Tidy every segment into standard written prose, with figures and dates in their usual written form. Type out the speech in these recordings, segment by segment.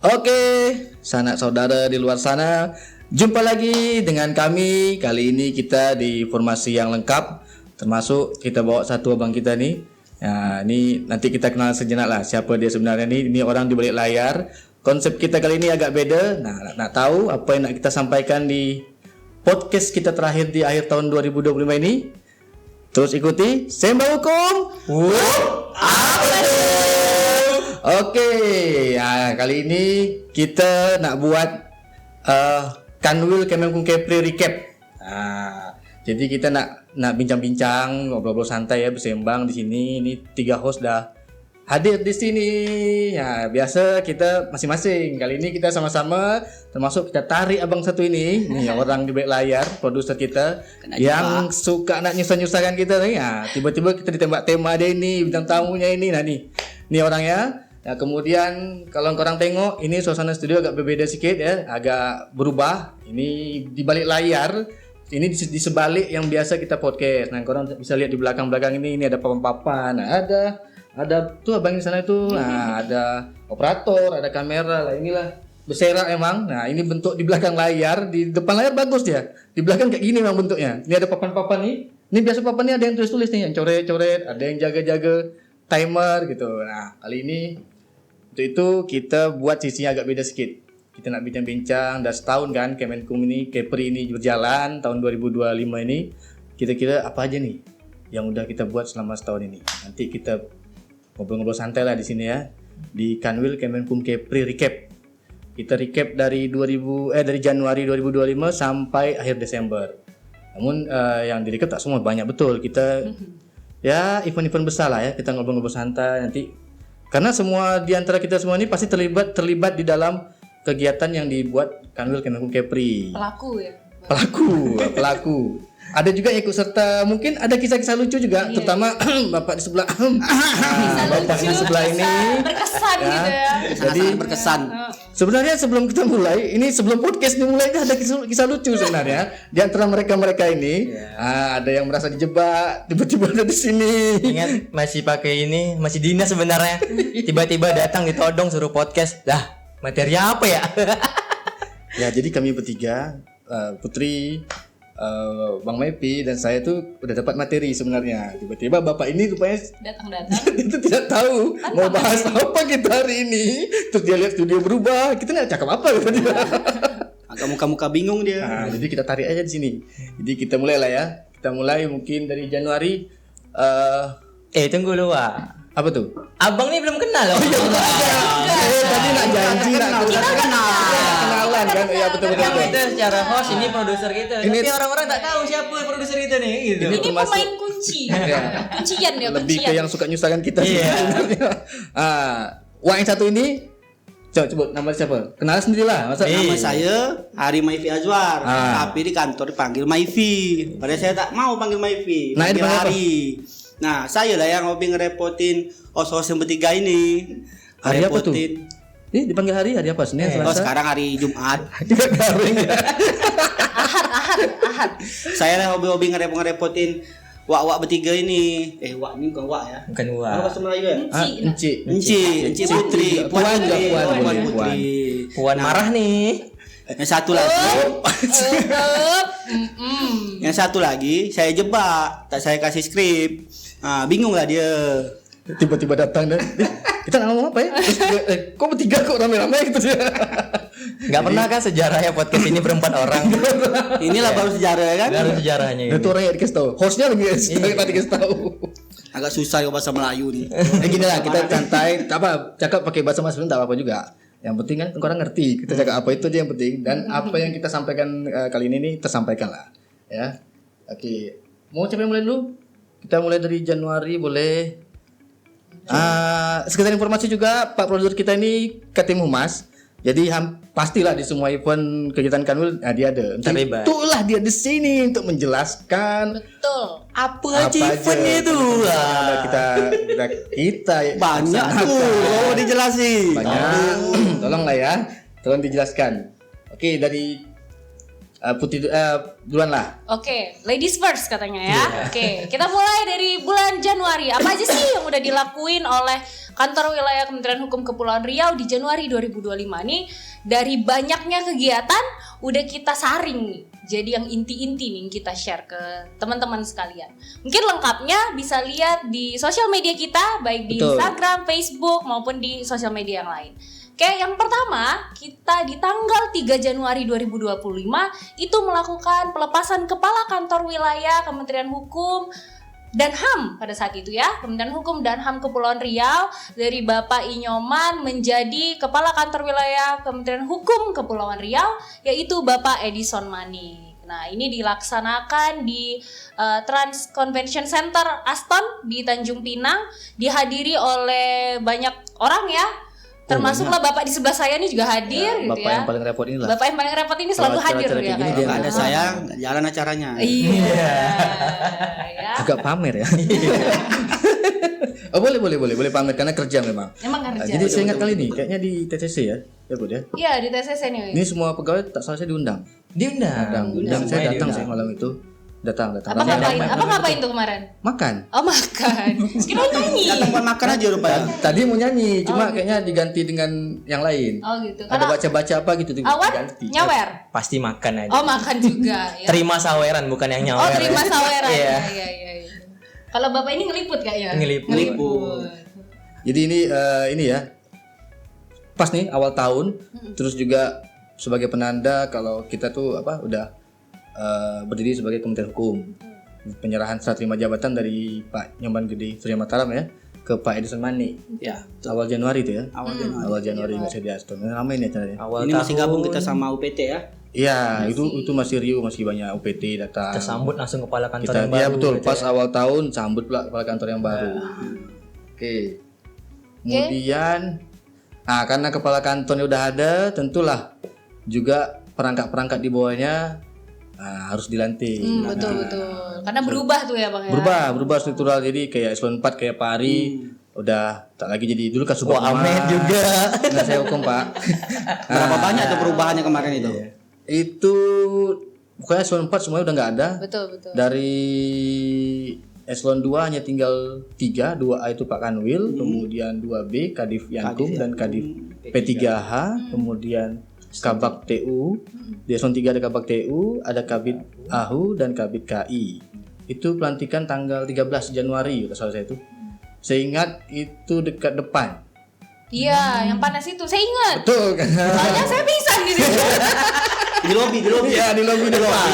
Oke, sanak saudara di luar sana, jumpa lagi dengan kami. Kali ini kita di formasi yang lengkap, termasuk kita bawa satu abang kita nih. Nah, ini nanti kita kenal sejenak lah siapa dia sebenarnya nih. Ini orang di balik layar. Konsep kita kali ini agak beda. Nah, nak tahu apa yang nak kita sampaikan di podcast kita terakhir di akhir tahun 2025 ini? Terus ikuti Sembang Hukum. Oke, kali ini kita nak buat Kanwil Kemenkum Kepri recap. Jadi kita nak bincang-bincang, ngobrol-ngobrol santai ya, bersembang di sini. Ini 3 host dah hadir di sini. Ya, biasa kita masing-masing. Kali ini kita sama-sama, termasuk kita tarik abang satu ini. Nih orang di balik layar, produser kita yang suka nak nyusah-nyusahkan kita nih. Ya, tiba-tiba kita ditembak tema dia ini, bintang tamunya ini. Nah nih orangnya. Ya, kemudian kalau korang tengok ini suasana studio agak berbeda sedikit ya, agak berubah. Ini di balik layar, ini di sebalik yang biasa kita podcast. Nah, korang bisa lihat di belakang ini ada papan-papan. Nah, ada tuh abang di sana itu. Nah, ada operator, ada kamera lah. Inilah berserak emang. Nah, ini bentuk di belakang layar, di depan layar bagus dia. Di belakang kayak gini memang bentuknya. Ini ada papan-papan nih. Ini biasa papan ini ada yang tulis-tulis nih, yang coret-coret, ada yang jaga-jaga timer gitu. Nah, kali ini untuk itu kita buat sisinya agak beda sedikit. Kita nak bincang-bincang, dah setahun kan Kemenkum ini, Kepri ini berjalan tahun 2025 ini. Kira-kira apa aja nih yang udah kita buat selama setahun ini. Nanti kita ngobrol-ngobrol santai lah di sini ya. Di Kanwil Kemenkum Kepri recap. Kita recap dari dari Januari 2025 sampai akhir Desember. Namun yang di recap tak semua, banyak betul. Kita ya event-event besar lah ya. Kita ngobrol-ngobrol santai nanti. Karena semua di antara kita semua ini pasti terlibat di dalam kegiatan yang dibuat Kanwil Kemenkum Kepri. Pelaku. Ada juga yang ikut serta, mungkin ada kisah-kisah lucu juga, terutama bapak di sebelah bapak di sebelah ini berkesan ya, gitu ya. Jadi berkesan. Sebenarnya sebelum kita mulai, ini sebelum podcast ini mulai ada kisah lucu sebenarnya di antara mereka ini. Ada yang merasa dijebak, tiba-tiba ada di sini. Ingat masih pakai ini, masih dinas sebenarnya. Tiba-tiba datang ditodong suruh podcast. Lah, materi apa ya? Ya, jadi kami bertiga, Putri, Bang Mepi dan saya tuh udah dapat materi sebenarnya. Tiba-tiba bapak ini rupanya datang itu tidak tahu mau bahas apa kita hari ini. Terus dia lihat studio berubah, kita nggak cakap apa gitu dia. Agak muka-muka bingung dia. Jadi kita tarik aja di sini. Jadi kita mulai lah ya. Kita mulai mungkin dari Januari. Tunggu lu, Wak. Apa tuh? Abang nih belum kenal loh. Tadi nak janji nak kenalan kan? Iya betul. Kita secara host, ini produser kita. Ini tapi orang-orang tak tahu siapa produser kita nih gitu. Ini pemain kunci. Kuncian ya, lebih ke yang suka nyusahkan kita. Wah, yang satu ini coba nama siapa? Kenalan sendirilah. Nama saya Hari Maifi Azwar. Tapi di kantor dipanggil Maifi. Padahal saya tak mau panggil Maifi. Nah, panggil Hari. Nah, saya lah yang hobi ngerepotin host-host yang bertiga ini. Hari apa tuh? Dipanggil hari apa? Senin, Selasa? Sekarang hari Jumat. Ahad. Saya lah hobi ngerepotin wak bertiga ini. Wak ini bukan wak ya. Bukan Wak. Apa bahasa Melayu ya? Enci Putri. Puan Putri. Puan marah nih. Yang satu lagi. Yang satu lagi saya jebak, tak saya kasih skrip. Bingung lah dia. Tiba-tiba datang dan kita ngomong apa ya? Kok bertiga kok rame-rame gitu dia. Gak pernah kan sejarahnya podcast ini berempat orang. Inilah baru sejarah kan? Baru sejarahnya. Itu orang yang dikasih tahu. Hostnya lagi dikasih tahu. Agak susah ya bahasa Melayu nih. Gini lah, kita santai. Cakap pakai bahasa Mas tak apa-apa juga. Yang penting kan orang ngerti. Kita cakap apa itu aja yang penting. Dan apa yang kita sampaikan kali ini nih tersampaikan lah. Ya. Oke. Mau siapa yang mulai dulu? Kita mulai dari Januari boleh. Sekedar informasi juga, Pak produser kita ini Katim Humas. Jadi pastilah di semua event kegiatan Kanwil dia ada. Terlibat. Itulah dia di sini untuk menjelaskan. Betul. Apa aja eventnya itu? Kita banyak tuh dijelasin. Banyak. Tolonglah ya. Tolong dijelaskan. Oke, dari Putih duluan lah. Oke, ladies first katanya ya. Oke, kita mulai dari bulan Januari. Apa aja sih yang udah dilakuin oleh Kantor Wilayah Kementerian Hukum Kepulauan Riau di Januari 2025 nih? Dari banyaknya kegiatan udah kita saring nih. Jadi yang inti-inti nih kita share ke teman-teman sekalian. Mungkin lengkapnya bisa lihat di sosial media kita, baik di Betul. Instagram, Facebook maupun di sosial media yang lain. Oke, yang pertama, kita di tanggal 3 Januari 2025 itu melakukan pelepasan Kepala Kantor Wilayah Kementerian Hukum dan HAM pada saat itu ya, Kementerian Hukum dan HAM Kepulauan Riau dari Bapak Inyoman menjadi Kepala Kantor Wilayah Kementerian Hukum Kepulauan Riau, yaitu Bapak Edison Mani. Nah, ini dilaksanakan di Trans Convention Center Aston di Tanjung Pinang, dihadiri oleh banyak orang ya. Termasuklah Bapak di sebelah saya ini juga hadir gitu Bapak ya. yang paling repot inilah. Bapak yang paling repot ini selalu Kalau hadir acara-acara ya kayak gini kayak. dia Nggak ada saya, nggak jalan acaranya. Iya. Ya. Agak pamer ya. Oh boleh pamer karena kerja memang. Emang kerja. Jadi saya ingat kali ini kayaknya di TCC ya Bud ya. Iya di TCC nih. Ini semua pegawai tak salah saya diundang. Diundang. Saya datang Diundang. saya malam itu. Datang. Apa ngapain? Apa ngapain tuh kemarin? Makan. Oh makan. Kira nyanyi. Datang buat makan aja rupanya. Tadi mau nyanyi, cuma kayaknya diganti dengan yang lain. Oh gitu. Ada baca-baca apa gitu Awan diganti. nyawer. Pasti makan aja. Oh makan juga. Ya. Terima saweran bukan yang nyawer. Oh terima saweran. Iya. Iya. Kalau bapak ini ngeliput kayaknya. Ngeliput. Jadi ini ya. Pas nih awal tahun, terus juga sebagai penanda kalau kita tuh udah berdiri sebagai Kementerian Hukum. Penyerahan serah terima jabatan dari Pak Nyoman Gede Surya Mataram ya ke Pak Edison Mani. Ya, Awal Januari itu ya. awal Januari. Nggak di Aston. Ramai nih acaranya. Awal Ini masih tahun, gabung kita sama UPT ya. Iya, itu masih Rio, masih banyak UPT datang. kita sambut langsung kepala kantor Kita yang baru. ya betul, gitu pas ya. awal tahun sambut pula kepala kantor yang baru. Oke. Kemudian karena kepala kantornya udah ada, tentulah juga perangkat-perangkat di bawahnya harus dilantik. Betul. Karena berubah tuh ya bang ya. Berubah struktural, jadi kayak eselon 4 kayak Pak Ari udah tak lagi jadi dulu kan Wah, Ahmed juga. Nggak saya hukum Pak. Berapa banyak tuh perubahannya kemarin itu? Itu pokoknya eselon 4 semuanya udah nggak ada. Betul. Dari eselon 2 hanya tinggal 3, 2A itu Pak Kanwil, kemudian 2B Kadif Yankum dan Kadif P3H, kemudian Kabak TU, di eselon 3 ada Kabak TU, ada Kabit AHU dan Kabit KI. Itu pelantikan tanggal 13 Januari kalau saya itu. Saya ingat itu dekat depan. Iya, yang panas itu saya ingat. Betul kan? Soalnya saya pingsan di situ. Di lobi. Iya di lobi depan.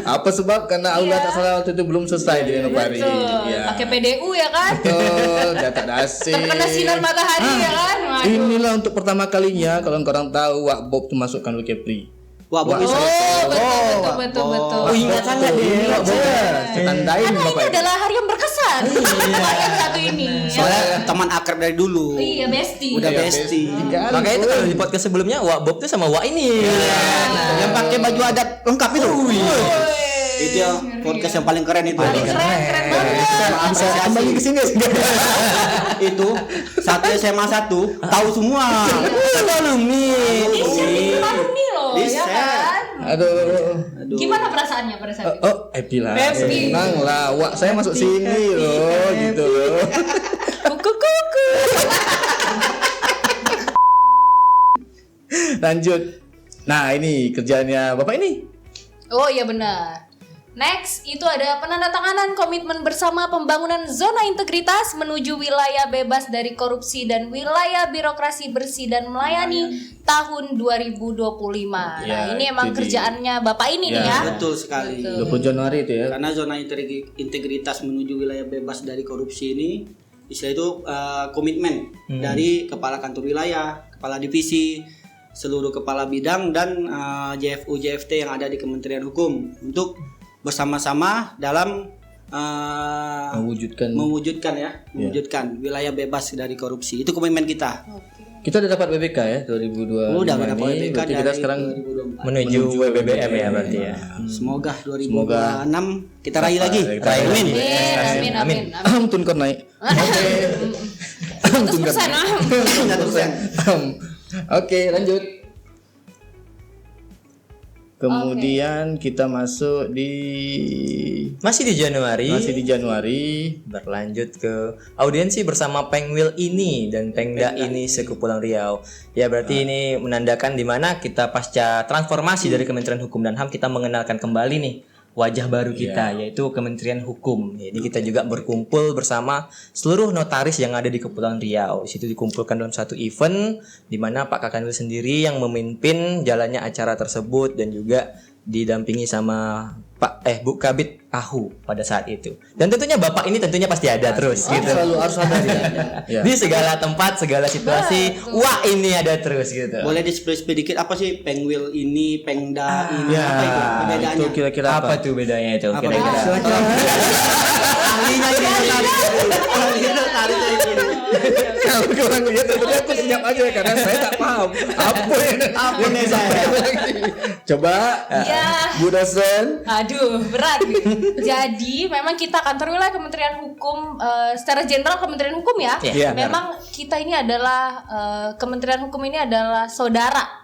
Apa sebab? Karena aula tak salah waktu itu belum selesai di Renopari. Betul. Iya. Pakai PDU ya kan? Betul, data dasi. Terkena sinar matahari ya kan? Waduh. Inilah untuk pertama kalinya kalau orang tahu Wak Bob itu masukkan Kepri. Wah, Oh, bisa. betul. Oh, ingat sangat dia. Wak Bob. Tandain Karena ini Bapak. adalah hari yang berkesan. Yang satu ini. ya. Soalnya teman akrab dari dulu. Iya, bestie. Udah bestie. Makanya itu kalau di podcast sebelumnya Wak Bob tuh sama Wak ini. Yang pakai baju adat lengkap itu. Itu ya podcast yang paling keren itu. Keren banget. Bisa kembali ke sini. Itu satu SMA 1 tahu semua. Alumni. Ini alumni loh, ya Bisa. kan? Aduh. Gimana perasaannya pada saat itu? Happy lah. Happy. Senang lah. Wak saya masuk sini loh gitu loh. Kuku. Lanjut. Nah, ini kerjaannya Bapak ini. Oh iya benar. Next, itu ada penandatanganan komitmen bersama pembangunan zona integritas menuju wilayah bebas dari korupsi dan wilayah birokrasi bersih dan melayani tahun 2025. Nah, Ya, ini emang jadi- kerjaannya Bapak ini nih ya. Betul sekali. 20 Januari itu ya. Karena zona integritas menuju wilayah bebas dari korupsi ini istilah itu komitmen dari kepala kantor wilayah, kepala divisi, seluruh kepala bidang dan JFU JFT yang ada di Kementerian Hukum untuk bersama-sama dalam mewujudkan wilayah bebas dari korupsi. Itu komitmen kita. Kita udah dapat WBK ya 2002. Udah dapat WBK Berarti dari kita sekarang 2024. Menuju WBBM ya berarti ya. Semoga 2026 kita raih lagi. raih Amin. Amin. Tun kor naik. Oke. 100%. Oke, lanjut. Kemudian kita masuk di Masih di Januari. Berlanjut ke audiensi bersama Pengwil ini dan Pengda ini sekepulauan Riau. Ya berarti ini menandakan di mana kita pasca transformasi dari Kementerian Hukum dan HAM kita mengenalkan kembali nih wajah baru kita yaitu Kementerian Hukum. Jadi kita juga berkumpul bersama seluruh notaris yang ada di Kepulauan Riau. Di situ dikumpulkan dalam satu event di mana Pak Kakanwil sendiri yang memimpin jalannya acara tersebut dan juga didampingi sama Bu Kabid Ahu pada saat itu. Dan tentunya Bapak ini tentunya pasti ada terus gitu. Selalu harus ada ya. Di segala tempat, segala situasi, wah ini ada terus gitu. Boleh di-spesifikasi sedikit apa sih Pengwil ini, Pengda ini, Ya, apa itu perbedaannya? itu kira-kira Apa apa? tuh bedanya itu? Apa Kira-kira. Ahlinya ini notaris ini. Kalau kurang lihat tentunya aku senyap aja karena saya tak paham apa yang saya. Coba Ya. Bu dosen. Aduh, berat. Jadi memang kita kantor wilayah Kementerian Hukum secara general Kementerian Hukum ya. Iya. Memang kita ini adalah Kementerian Hukum ini adalah saudara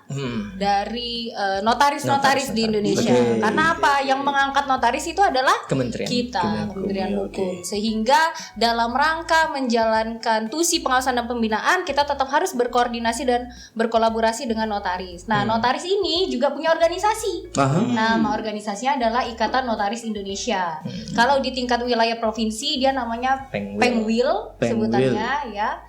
dari notaris-notaris di Indonesia. Oke. Karena apa? Yang mengangkat notaris itu adalah Kementerian. kita, Kementerian ya, Hukum. oke. Sehingga dalam rangka menjalankan tusi pengawasan dan pembinaan, kita tetap harus berkoordinasi dan berkolaborasi dengan notaris. Nah, notaris ini juga punya organisasi. Nama organisasinya adalah Ikatan Notaris Indonesia. Kalau di tingkat wilayah provinsi dia namanya Pengwil. Pengwil sebutannya ya.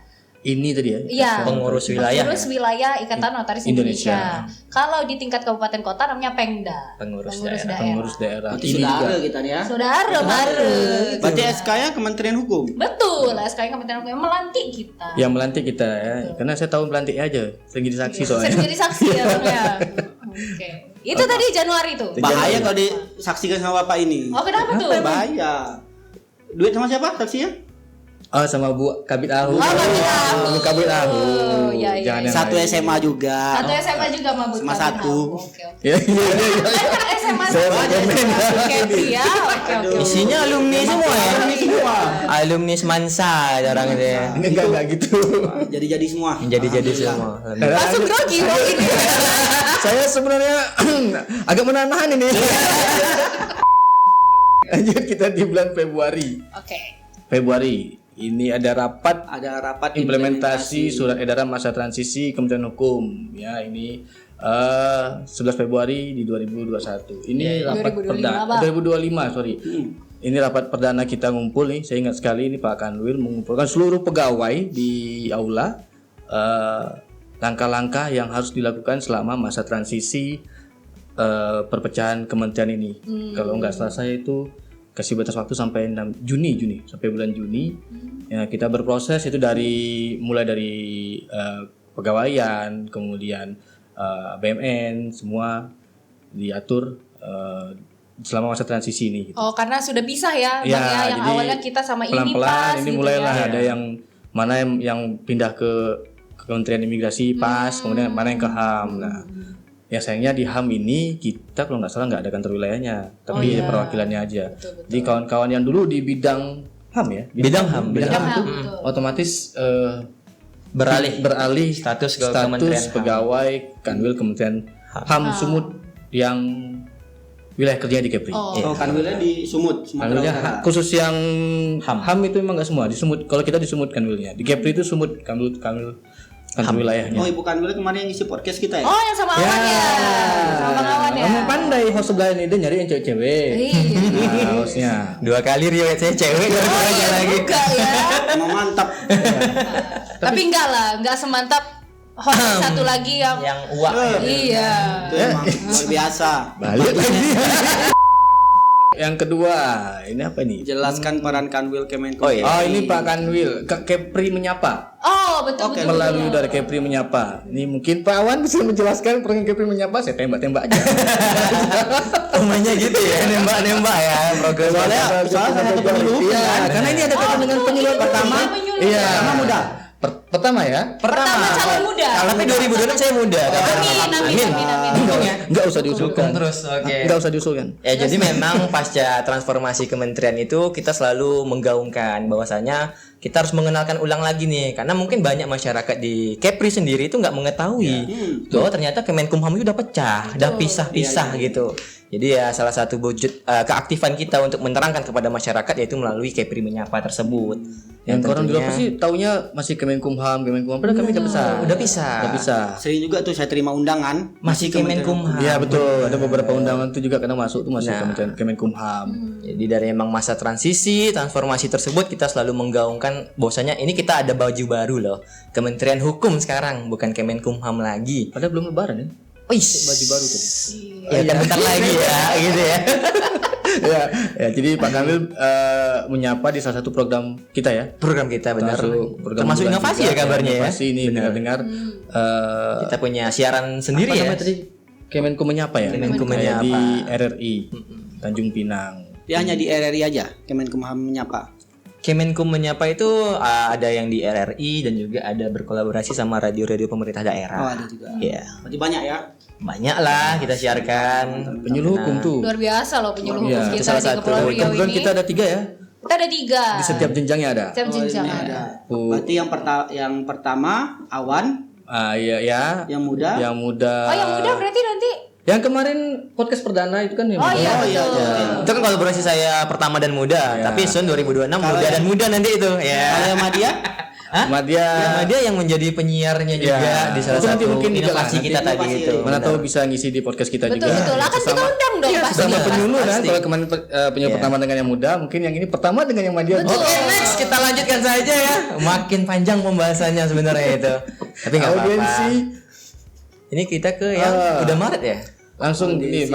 Ini tadi ya. Iya. Pengurus wilayah. Pengurus wilayah Ikatan Notaris Indonesia. Kalau di tingkat kabupaten kota namanya Pengda. Pengurus Pengurus daerah. Berarti Ini saudara juga. kita nih ya. Saudara baru. Berarti SK-nya Kementerian Hukum. Betul, SKY Kementerian Hukum yang melantik kita. Yang melantik kita ya. Karena saya tahu melantiknya aja. Sering jadi saksi Saya soalnya. jadi saksi ya, Bang, ya. Oke. Itu tadi Januari tuh. Bahaya kalau disaksikan sama Bapak ini. Oh, kenapa tuh? Bahaya. Duit sama siapa saksinya? Oh, sama Bu Kabid Ahu. Oh, Kabid Ahu. Bu Kabid Ahu. Iya, iya. Jangan yang Satu lain. SMA juga. Satu SMA juga mabut. Sama satu. Oke, oke. Ya, iya, iya. Kan SMA Saya sama pakai Kepri ya. Oke, oke. Isinya alumni semua ya. Semua. Alumni Semansa orang itu ya. Enggak gitu. Jadi semua. Jadi semua. Langsung grogi ini. Saya sebenarnya agak menahan ini. Lanjut kita di bulan Februari. Oke. Februari ini ada rapat Ada rapat implementasi surat edaran masa transisi Kementerian Hukum. Ya, ini 11 Februari di 2021. Ini rapat 2025, perdana Bang. 2025, sorry. Ini rapat perdana kita ngumpul nih. Saya ingat sekali ini Pak Kanwil mengumpulkan seluruh pegawai di aula langkah-langkah yang harus dilakukan selama masa transisi perpecahan kementerian ini. Kalau nggak salah saya itu kasih batas waktu sampai 6 Juni sampai bulan Juni. Ya, kita berproses itu mulai dari pegawaian, kemudian BMN semua diatur selama masa transisi ini. Gitu. Oh, karena sudah pisah ya, Bang, Ya, ya. Yang jadi awalnya kita sama ini pelan-pelan pas ini gitu mulailah ya. ada yang mana yang pindah ke Kementerian Imigrasi pas, kemudian mana yang ke HAM. Nah, ya sayangnya di HAM ini kita kalau nggak salah nggak ada kantor wilayahnya, tapi iya. perwakilannya aja. Betul. Jadi kawan-kawan yang dulu di bidang HAM ya, Bidang HAM, bidang bidang HAM itu HAM, betul. otomatis Status beralih ke status Kementerian HAM. pegawai Kanwil Kementerian HAM Sumut yang wilayah kerjanya di Kepri. Oh. Oh, Kanwilnya di Sumut, Sumatera Kanwilnya Utara. khusus yang HAM itu emang nggak semua di Sumut. Kalau kita di Sumut Kanwilnya, di Kepri itu Sumut kanwil wilayahnya. Oh, Ibu Kanwil kemarin yang ngisi podcast kita ya? Oh, yang sama Awan ya. Sama Awan ya. Kamu pandai host sebelah ini dia nyari yang cewek-cewek. Iya. Nah, hostnya. 2 kali riwayat saya cewek aja lagi. Enggak ya. Emang mantap. Tapi enggak lah, enggak semantap host satu lagi yang uak. iya. Itu emang luar biasa. Balik lagi. Yang kedua, ini apa nih? Jelaskan peran Kanwil Kemenko. Oh, iya. Oh, ini Pak Kanwil, Kepri menyapa. Oh, betul Oke, betul. Melalui dari Kepri menyapa. Ini mungkin Pak Awan bisa menjelaskan peran Kepri menyapa. Saya tembak-tembak aja. Umumnya gitu ya, nembak-nembak ya program. Soalnya satu penyuluh. Iya, karena ini ada kaitan dengan penyuluhan pertama. penyuluhan. Iya. Pertama muda. pertama ya. Pertama calon muda. Tapi 2026 saya muda. Amin. Dukung ya. Enggak usah diusulkan. Terus oke. Enggak usah diusulkan. Ya jadi memang pasca transformasi kementerian itu kita selalu menggaungkan bahwasanya kita harus mengenalkan ulang lagi nih, karena mungkin banyak masyarakat di Kepri sendiri itu nggak mengetahui bahwa ternyata Kemenkumham itu udah pecah, udah pisah-pisah gitu. Jadi ya salah satu wujud keaktifan kita untuk menerangkan kepada masyarakat yaitu melalui Kepri Menyapa tersebut. Yang orang juga tentunya- pasti taunya masih Kemenkumham, padahal kami udah besar. udah pisah. Udah bisa. Sering juga tuh saya terima undangan Masih Kemenkumham. Iya betul, ada beberapa undangan tuh juga karena masuk tuh masih Nah. Kemenkumham. Jadi dari emang masa transisi, transformasi tersebut kita selalu menggaungkan bahwasanya ini kita ada baju baru loh. Kementerian Hukum sekarang bukan Kemenkumham lagi. Padahal belum lebaran ya. Baju baru tadi. Ya kan bentar lagi ya gitu ya. ya, jadi Pak Kanwil menyapa di salah satu program kita ya. Program kita benar. Termasuk bulan inovasi juga. ya kabarnya ya. Inovasi ini dengar-dengar Kita punya siaran sendiri apa ya. namanya tadi? Kemenkum menyapa ya. Kemenkum Kayak menyapa. di RRI Tanjung Pinang. Dia hanya di RRI aja, Kemenkumham menyapa. Kemenkum menyapa itu ada yang di RRI dan juga ada berkolaborasi sama radio-radio pemerintah Oh, daerah. ada juga. Iya. Berarti banyak ya. Banyak lah kita siarkan. Penyuluh hukum tuh. Luar biasa loh penyuluh Iya, hukum itu kita salah di satu. Kepulauan Riau Kebetulan ini. kita ada 3 ya. Kita ada 3. Di setiap jenjangnya ada. Setiap jenjang Ini ada. Oh. Berarti yang pertama Awan, Iya ya. yang muda. Yang muda. Oh yang muda berarti nanti. Yang kemarin podcast perdana itu kan yang Oh muda. iya iya, betul. iya. Itu kan kolaborasi saya pertama dan muda, tapi Sun 2026 muda dan muda nanti itu ya. Kalau yang Madia, Sama dia. Sama dia yang menjadi penyiarnya juga Ya. di salah Itu nanti satu mungkin juga lah, inovasi nanti kita tadi inovasi itu. Mana tahu bisa ngisi di podcast kita Betul juga. betul. Akan kita undang dong pasti. Sama penyuluh kan. Pasti. Kalau kemarin penyuluh pertama dengan yang muda, mungkin yang ini pertama dengan yang Madia. Betul. Oke, next kita lanjutkan saja ya. Makin panjang pembahasannya sebenarnya itu. Tapi nggak apa-apa. Audiensi Ini kita ke yang udah Maret ya. langsung ini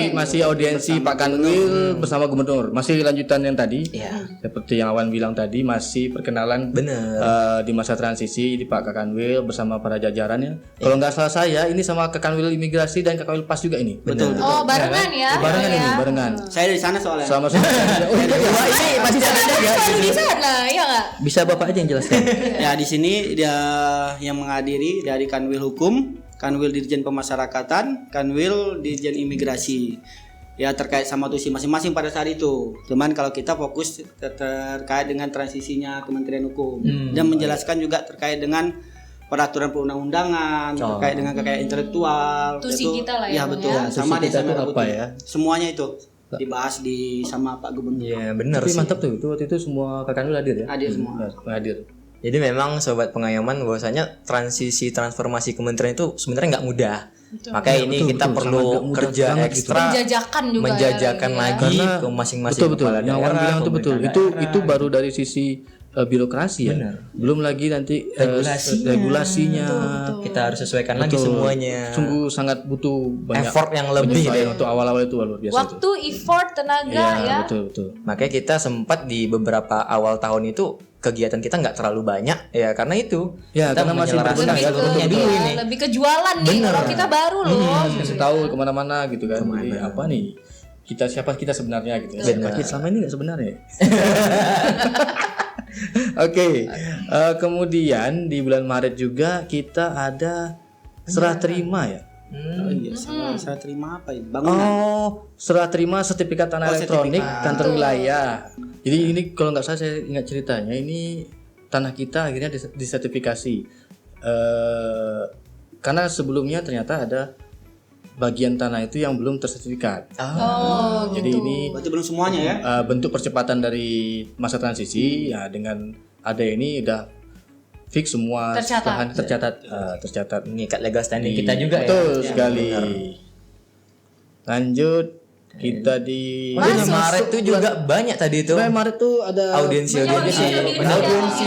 masih audiensi Pak Kanwil bersama Gubernur. Masih lanjutan yang tadi. Iya. Seperti yang Awan bilang tadi, masih perkenalan Bener. di masa transisi di Pak Kanwil bersama para jajarannya. Kalau nggak salah saya ini sama Kanwil Imigrasi dan Kanwil Pas juga ini. betul. Oh barengan ya. Barengan ya. ini, barengan. Saya dari sana soalnya. Sama-sama. Oh, iya, Wah, ini pasti ada ya. Selalu di sana ya nggak? bisa Bapak aja yang jelaskan. Ya di sini dia yang menghadiri dari Kanwil Hukum, Kanwil Dirjen Pemasyarakatan, Kanwil Dirjen Imigrasi. Ya terkait sama tusi masing-masing pada saat itu. Cuman kalau kita fokus terkait dengan transisinya Kementerian Hukum dan menjelaskan juga terkait dengan peraturan perundang-undangan, terkait dengan kekayaan intelektual. Tusi itu- kita lah ya, Ya Bang, betul. ya. Sama Tusi di kita Merah itu apa Putih. ya? Semuanya itu dibahas di sama Pak Gubernur. Iya, benar Tapi sih. mantap tuh, itu waktu itu semua Pak Kanwil hadir ya. Hadir semua. Hadir. Jadi memang sobat pengayoman bahwasanya transisi transformasi kementerian itu sebenarnya nggak mudah. Makanya ini kita betul, perlu sangat nggak mudah kerja banget gitu. ekstra, Menjajakan juga menjajakan ya, lagi Karena ke masing-masing betul kepala yang Awan daerah, bilang itu betul. pemerintah Itu baru dari sisi birokrasi ya. Belum lagi nanti regulasinya. kita harus sesuaikan lagi semuanya. Sungguh sangat butuh banyak Effort yang lebih penyesuaian deh. untuk awal-awal itu luar biasa. Waktu, effort, tenaga ya. Betul betul. Makanya kita sempat di beberapa awal tahun itu kegiatan kita nggak terlalu banyak ya karena itu Ya, kita karena masih menyelaraskan berbenah ya, seluruhnya Lebih dulu ke, ini. lebih ke jualan nih. Kalau kita baru loh. Kasih tahu kemana-mana gitu kan. Jadi, apa nih? Siapa kita sebenarnya gitu. Siapa kita selama ini nggak sebenarnya. Oke. Kemudian di bulan Maret juga kita ada serah terima ya. Oh iya, saya terima apa ini? Bangunan. Oh, serah terima sertifikat tanah elektronik sertifikat. kantor wilayah. Jadi ini kalau nggak salah saya ingat ceritanya ini tanah kita akhirnya disertifikasi. Karena sebelumnya ternyata ada bagian tanah itu yang belum tersertifikat. Oh, Jadi ini Berarti belum semuanya ya? bentuk percepatan dari masa transisi ya dengan ada ini udah fix semua Tercatat. bahan tercatat. Mengikat legal standing kita juga Betul ya. sekali. Lanjut kita di Bulan Maret itu juga banyak tadi itu Bulan Maret tuh ada audiensi audiensi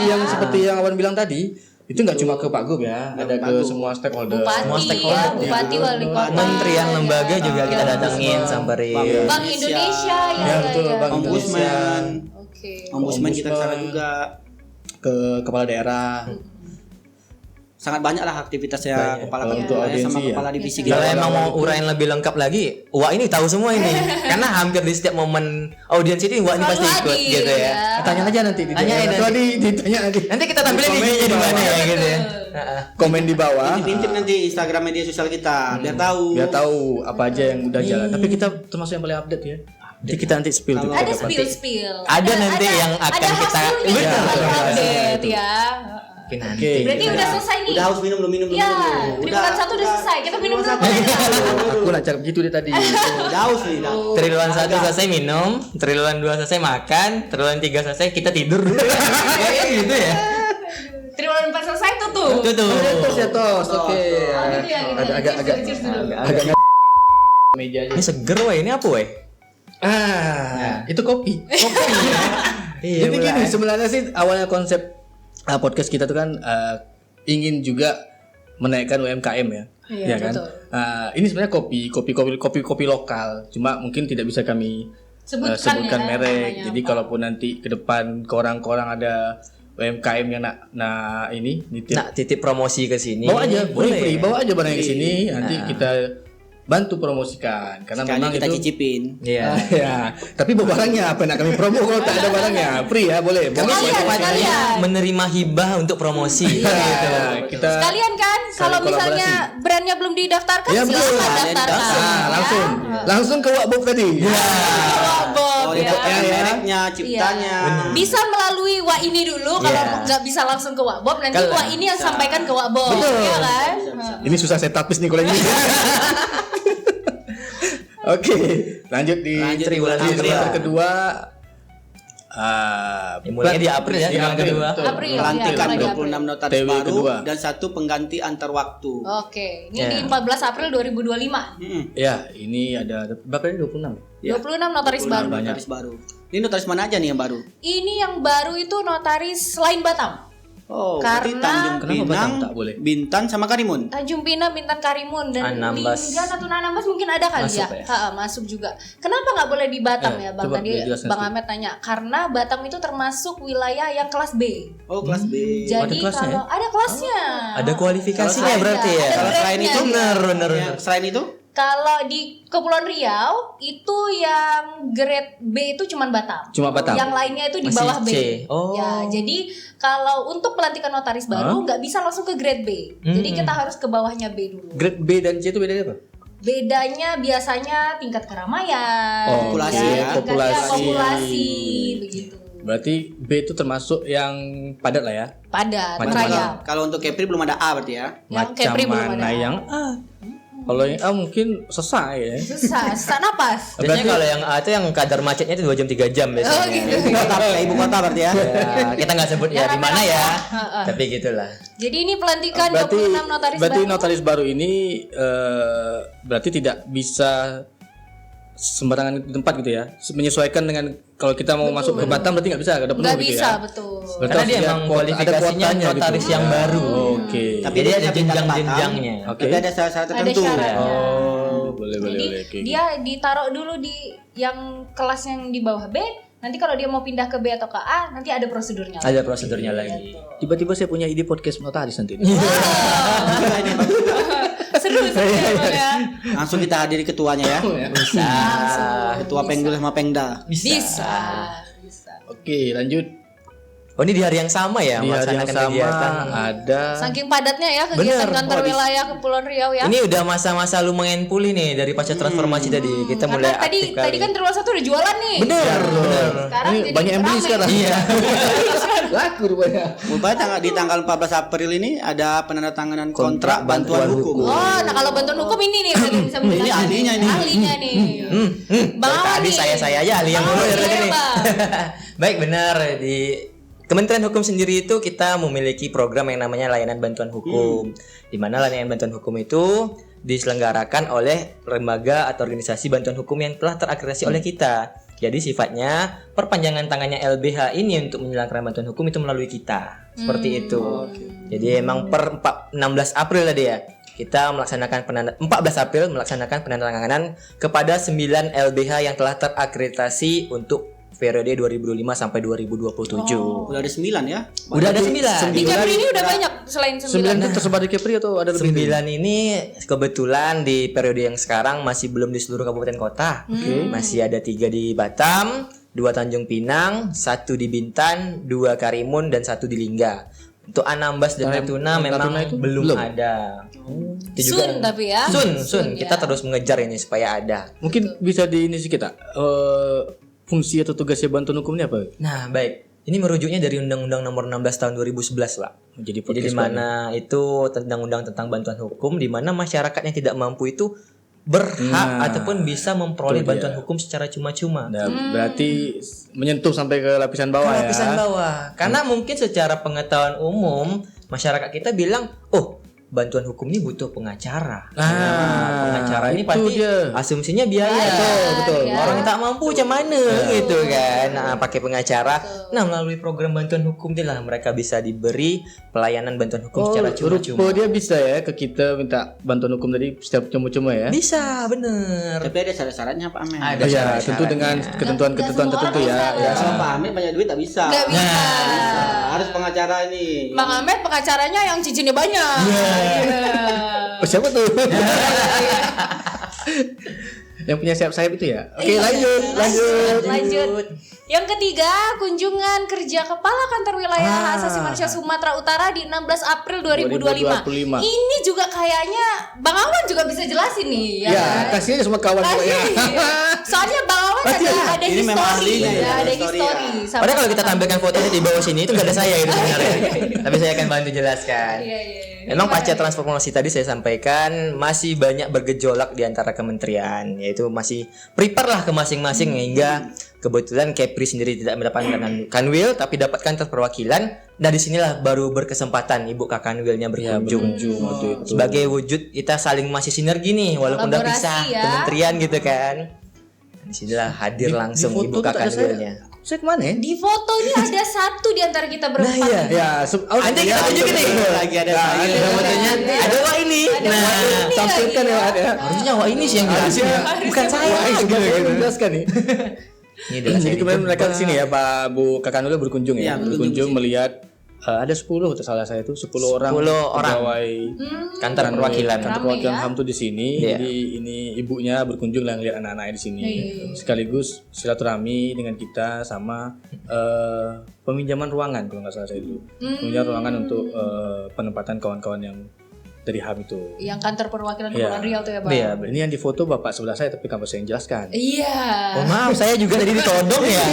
yang seperti yang Awan bilang tadi itu nggak cuma ke Pak Gub ya, ada ke semua stakeholder. Bupati ya, Bupati Wali Kota. kementerian ya. lembaga juga kita datengin samperin. Bank Indonesia ya. Ya betul, ya. Bank Indonesia, Ombudsman. Oke. Ombudsman kita ke sana juga. ke kepala daerah. sangat banyak lah aktivitasnya kepala kantor untuk wilayah sama audiensi ya. kepala divisi Kalau kita. emang mau uraian lebih lengkap lagi, Wak ini tahu semua ini. Karena hampir di setiap momen audiensi itu Wak ini Selalu pasti ikut hadir, gitu ya. Tanya aja nanti. Tanyain nanti. Tadi ditanya nanti. Nanti kita tampilin Komen IG-nya di di mana bawah. ya gitu ya. Komen di bawah. Intip nanti Instagram media sosial kita biar tahu. Biar tahu apa aja yang udah jalan. Tapi kita termasuk yang paling update ya. Jadi kita nanti spill tuh. Ada spill. Ada nanti yang akan ada kita- hasilnya Betul. yang akan Ada update ya. Oke nanti. Oke. Berarti udah selesai nih. Udah haus minum belum minum Ya, belum? triwulan 1 udah selesai. Kita minum dulu. Aku nak cakap gitu dia tadi. Udah haus nih. dah. Triwulan 1 selesai minum, triwulan 2 selesai makan, triwulan 3 selesai kita tidur dulu. Kayak gitu ya. Triwulan 4 selesai tutup. Tutup. Tos ya tos. Oke. Oh, gitu ya, gitu. Agak Cheers dulu. agak meja aja. Ini seger weh, ini apa weh? Itu kopi. Iya, Jadi gini, sebenarnya sih awalnya konsep podcast kita tuh kan ingin juga menaikkan UMKM ya. Iya, kan? betul. Ini sebenarnya kopi lokal. Cuma mungkin tidak bisa kami Sebutkan ya, merek. namanya Jadi apa. kalaupun nanti ke depan korang-korang ada UMKM yang nak ini nitip, Nak titip promosi ke sini. bawa aja, boleh free, ya? bawa aja barangnya ke sini. Nanti kita bantu promosikan karena Sekali memang kita itu cicipin. Iya. ya, tapi bawa barangnya apa nak kami promo kalau tak ada barangnya free ya boleh. Kami Boleh. Sekalian. menerima hibah untuk promosi. Ya, kita Sekalian kan, kalau Saling misalnya brandnya belum didaftarkan, Ya, silakan betul. daftarkan. langsung ke Wakbob tadi. Bob Oh, ya. didaftarkan Ya. mereknya, ciptanya. Bisa melalui Wak ini dulu, kalau Iya. nggak bisa langsung ke Wak Bob, nanti Kalau- Wak ini yang sampaikan ke Wak Bob, ya kan? Ini susah saya tapis nih kalau ini. Oke, lanjut di Lanjut di triwulan bulan April. kedua. Mulainya di April ya, Di triwulan kedua. betul. April. Pelantikan Iya, 26 notaris TW baru kedua. dan 1 pengganti antar waktu. Oke, ini Ya. di 14 April 2025. Ya, ini ada berapa ini 26? Ya. 26 notaris baru. Notaris baru. Ini notaris mana aja nih yang baru? Ini yang baru itu notaris selain Batam. Oh, Karena- berarti Tanjung Kenapa Pinang, Batam tak boleh? Bintan sama Karimun. Tanjung Pinang, Bintan, Karimun dan Anambas. Lingga atau Anambas mungkin ada kali Masuk ya. ya? Masuk juga. Kenapa nggak boleh di Batam ya, Bang? coba Tadi dijelaskan Bang sedikit. Ahmed tanya. Karena Batam itu termasuk wilayah yang kelas B. Oh, kelas B. Jadi kelasnya kalau ada kelasnya. Ada kualifikasinya Ada. berarti ya. Ada Kalau selain grade-nya. itu, Bener. yang selain itu, Kalau di Kepulauan Riau itu yang grade B itu cuman Batam. Cuma Batam. Yang lainnya itu di Masih bawah B. C. Oh. Ya, jadi kalau untuk pelantikan notaris baru nggak bisa langsung ke grade B. Jadi kita harus ke bawahnya B dulu. Grade B dan C itu bedanya apa? Bedanya biasanya tingkat keramaian, Populasi ya. tingkat Populasi. populasi begitu. Berarti B itu termasuk yang padat lah ya. Padat, Macam merayap. kalau untuk Kepri belum ada A berarti ya. Yang Macam Kepri belum mana ada. yang A? Kalau yang A mungkin selesai ya. Susah, susah napas. Biasanya kalau yang A itu yang kadar macetnya itu 2 jam 3 jam biasanya. Oh gitu. Ibu kota berarti ya. Ya, kita nggak sebut ya Yang di mana ya. rame-rame. Tapi gitulah. Jadi ini pelantikan Berarti 26 notaris baru. notaris baru ini berarti tidak bisa sembarangan di tempat gitu ya. Menyesuaikan dengan kalau kita mau masuk ke Batam berarti nggak bisa, ada penuh Nggak gitu bisa, ya. betul. Berarti Karena harus dia ada emang kuota- ada kualifikasinya kuotanya notaris gitu. yang baru. Oke. Tapi Jadi dia ada bisa pindah ke jenjang-jenjangnya. Batam, Oke. Tapi ada syarat-syarat Ada tertentu. syaratnya. Oh, boleh boleh Jadi boleh. Oke. dia ditaruh dulu di yang kelas yang di bawah B. Nanti kalau dia mau pindah ke B atau ke A, nanti ada prosedurnya. Ada prosedurnya lagi. Tiba-tiba saya punya ide podcast notaris nanti. Seru emang ya. Langsung kita hadiri ketuanya ya. Bisa. Ketua Penggul sama Pengda. Bisa. Oke, lanjut. Oh ini di hari yang sama ya Di hari yang melaksanakan sama kegiatan. ada Saking padatnya ya kegiatan Bener. kantor wilayah Kepulauan Riau ya. Ini udah masa-masa lumayan pulih nih dari pasca transformasi tadi. Kita mulai Karena aktif tadi kan triwulan 1 udah jualan nih. Bener. Sekarang ini jadi banyak yang beli rame. sekarang. Iya. Laku rupanya. Rupanya di tanggal 14 April ini ada penandatanganan kontrak bantuan hukum. Oh, nah kalau bantuan hukum ini nih berarti bisa menjelaskan. Ini ahlinya ini. Ahlinya nih. Bang Dari tadi Awan nih. saya aja ahli yang Bang dulu Awan dari tadi nih, nih. Bang. Baik benar di Kementerian Hukum sendiri itu kita memiliki program yang namanya layanan bantuan hukum. Di mana layanan bantuan hukum itu diselenggarakan oleh lembaga atau organisasi bantuan hukum yang telah terakreditasi oleh kita. Jadi sifatnya perpanjangan tangannya LBH ini untuk menyelenggarakan bantuan hukum itu melalui kita. Seperti itu. Jadi emang per 16 April tadi ya. Kita melaksanakan 14 April melaksanakan penandatanganan kepada 9 LBH yang telah terakreditasi untuk periode 2005 sampai 2027. Udah ada 9 ya. Udah ada 9. Di Kepri ini udah banyak selain 9 9. itu tersebar di Kepri atau ada lebih? 9 ini kebetulan di periode yang sekarang masih belum di seluruh kabupaten kota. Masih ada 3 di Batam, 2 Tanjung Pinang, 1 di Bintan, 2 Karimun, dan 1 di Lingga. Untuk Anambas dan Natuna memang itu belum ada. Itu Sun tapi ya. Sun. Kita terus mengejar ini supaya ada. Mungkin bisa di ini sih kita. Fungsi atau tugasnya bantuan hukum ini apa? Nah, baik. Ini merujuknya dari Undang-Undang Nomor 16 Tahun 2011, Pak. Jadi Di mana itu undang-undang tentang bantuan hukum, di mana masyarakat yang tidak mampu itu berhak ataupun bisa memperoleh bantuan hukum secara cuma-cuma. Nah, berarti menyentuh sampai ke lapisan bawah ya. Lapisan bawah. Karena mungkin secara pengetahuan umum masyarakat kita bilang, oh, bantuan hukum ini butuh pengacara. Pengacara ini itu pasti dia. asumsinya biaya. Betul. Ya. Orang tak mampu macam mana gitu kan. Nah, pakai pengacara. Nah, melalui program bantuan hukum itulah mereka bisa diberi pelayanan bantuan hukum secara cuma-cuma. Rupa dia bisa ya ke kita minta bantuan hukum tadi setiap cuma-cuma ya. Bisa, bener. Tapi ada syarat-syaratnya Pak Amir. Ada Ya, syarat-syaratnya. tentu dengan ketentuan-ketentuan Nggak tertentu semua ya. orang Ya. bisa. Sama Pak Amir banyak duit tak bisa. Nggak bisa. Harus pengacara ini. Bang Ahmed pengacaranya yang cincinnya banyak. Oh, siapa tuh? Yang punya sayap-sayap itu ya. Oke, lanjut. Yang ketiga, kunjungan kerja Kepala Kantor Wilayah Hak Asasi Manusia Sumatera Utara di 16 April 2025. 2025. Ini juga kayaknya Bang Awan juga bisa jelasin nih ya. Ya, kan? kasih aja semua kawan Kasih. pokoknya. Soalnya Bang Awan ada Ini memang history, ahlinya ya, ada ada history. history sama- Padahal kalau kita tampilkan fotonya di bawah sini itu nggak ada saya itu sebenarnya. Tapi saya akan bantu jelaskan. Iya. Memang pasca transformasi tadi saya sampaikan masih banyak bergejolak di antara kementerian, yaitu masih prepare lah ke masing-masing hingga kebetulan Kepri sendiri tidak mendapatkan kanwil tapi dapat kantor perwakilan. Nah, disinilah baru berkesempatan Ibu Kakanwilnya berkunjung. waktu itu. Sebagai wujud kita saling masih sinergi nih walaupun udah Kolaborasi pisah ya. kementerian gitu kan. Disinilah hadir langsung Di Ibu foto tuh ada Kakanwilnya. Saya kemana ya? Di foto ini ada satu di antara kita berempat. Nah, iya. nih. Ya, Nanti kita tunjukin nih. Lagi ada saya. Ada fotonya. Ada wah ini. Nah, tampilkan ya, Wak, ya. harusnya wah ini sih yang jelasin ya. Bukan saya. Saya menjelaskan nih. Ini adalah Jadi saya kemarin di mereka di sini ya, Pak Bu Kakanwil berkunjung ya. Iya, Berkunjung melihat ada 10 salah saya itu 10 orang 10 orang. pegawai kantor perwakilan. kantor Rame perwakilan ya. HAM tuh di sini. Iya. Jadi ini ibunya berkunjung dan lihat anak-anaknya di sini. Iya. Sekaligus silaturahmi dengan kita sama peminjaman ruangan kalau nggak salah saya itu. Peminjaman ruangan untuk penempatan kawan-kawan yang dari HAM itu. Yang kantor perwakilan Iya. Kepulauan Riau tuh ya, Bang. Iya. Ini yang difoto bapak sebelah saya tapi kamu saya yang jelaskan. Iya. Oh maaf, saya juga tadi ditodong ya.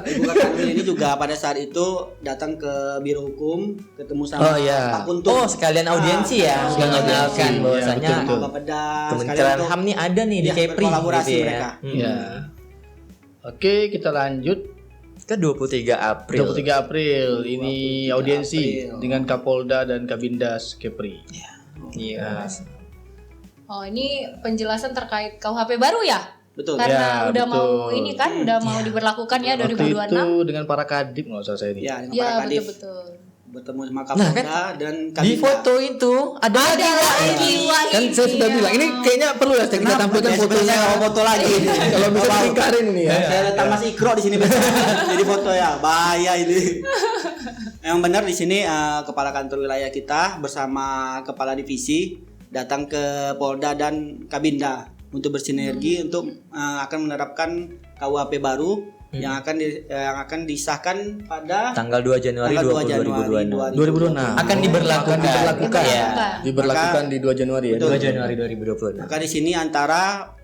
Ibu Kakanwil ini juga pada saat itu datang ke Biro Hukum, ketemu sama Oh iya. Pak Kuntum. Oh sekalian audiensi ya, mengenalkan Iya, bahwasanya betul. Pak Beda. Kementerian HAM nih ada nih di Iya, Kepri berkolaborasi gitu mereka. ya. Ya. Oke, kita lanjut. Ke 23 April. 23 April ini audiensi April. dengan Kapolda dan Kabindas Kepri. Iya. Oh, ini penjelasan terkait KUHP baru ya? Betul. Karena Ya, udah betul. mau ini kan, udah mau diberlakukan ya Waktu 2026. itu dengan para kadip nggak usah saya ini. Ya, dengan Iya, Pak Kadif betul. bertemu sama Kapolda dan Di Kabinda. foto itu ada Ada lagi wah Kan saya sudah bilang ini kayaknya perlu ya kita tampilkan Besok fotonya. saya mau foto lagi. Kalau bisa dilingkarin ini ya. Saya letak Mas Ikro di sini besok. Jadi foto ya, bahaya ini. Yang benar di sini kepala kantor wilayah kita bersama kepala divisi datang ke Polda dan Kabinda untuk bersinergi untuk akan menerapkan KUHP baru yang akan disahkan pada tanggal 2 Januari tanggal 2 2026. 2026. Akan diberlakukan. ya. Ya. Diberlakukan di 2 Januari ya. 2 Januari 2026. Maka di sini antara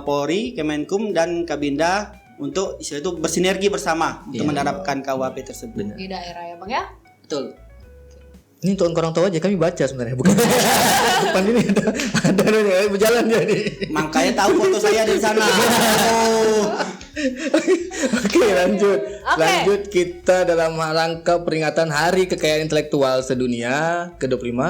Polri, Kemenkum dan Kabinda untuk istilah itu bersinergi bersama untuk menerapkan KUHP tersebut. Di daerah ya, Bang ya? Betul. Ini untuk orang tahu aja kami baca sebenarnya bukan. Depan ini ada berjalan dia nih. Makanya tahu foto saya di sana. Oke, lanjut. Oke. Lanjut kita dalam rangka peringatan Hari Kekayaan Intelektual Sedunia ke-25.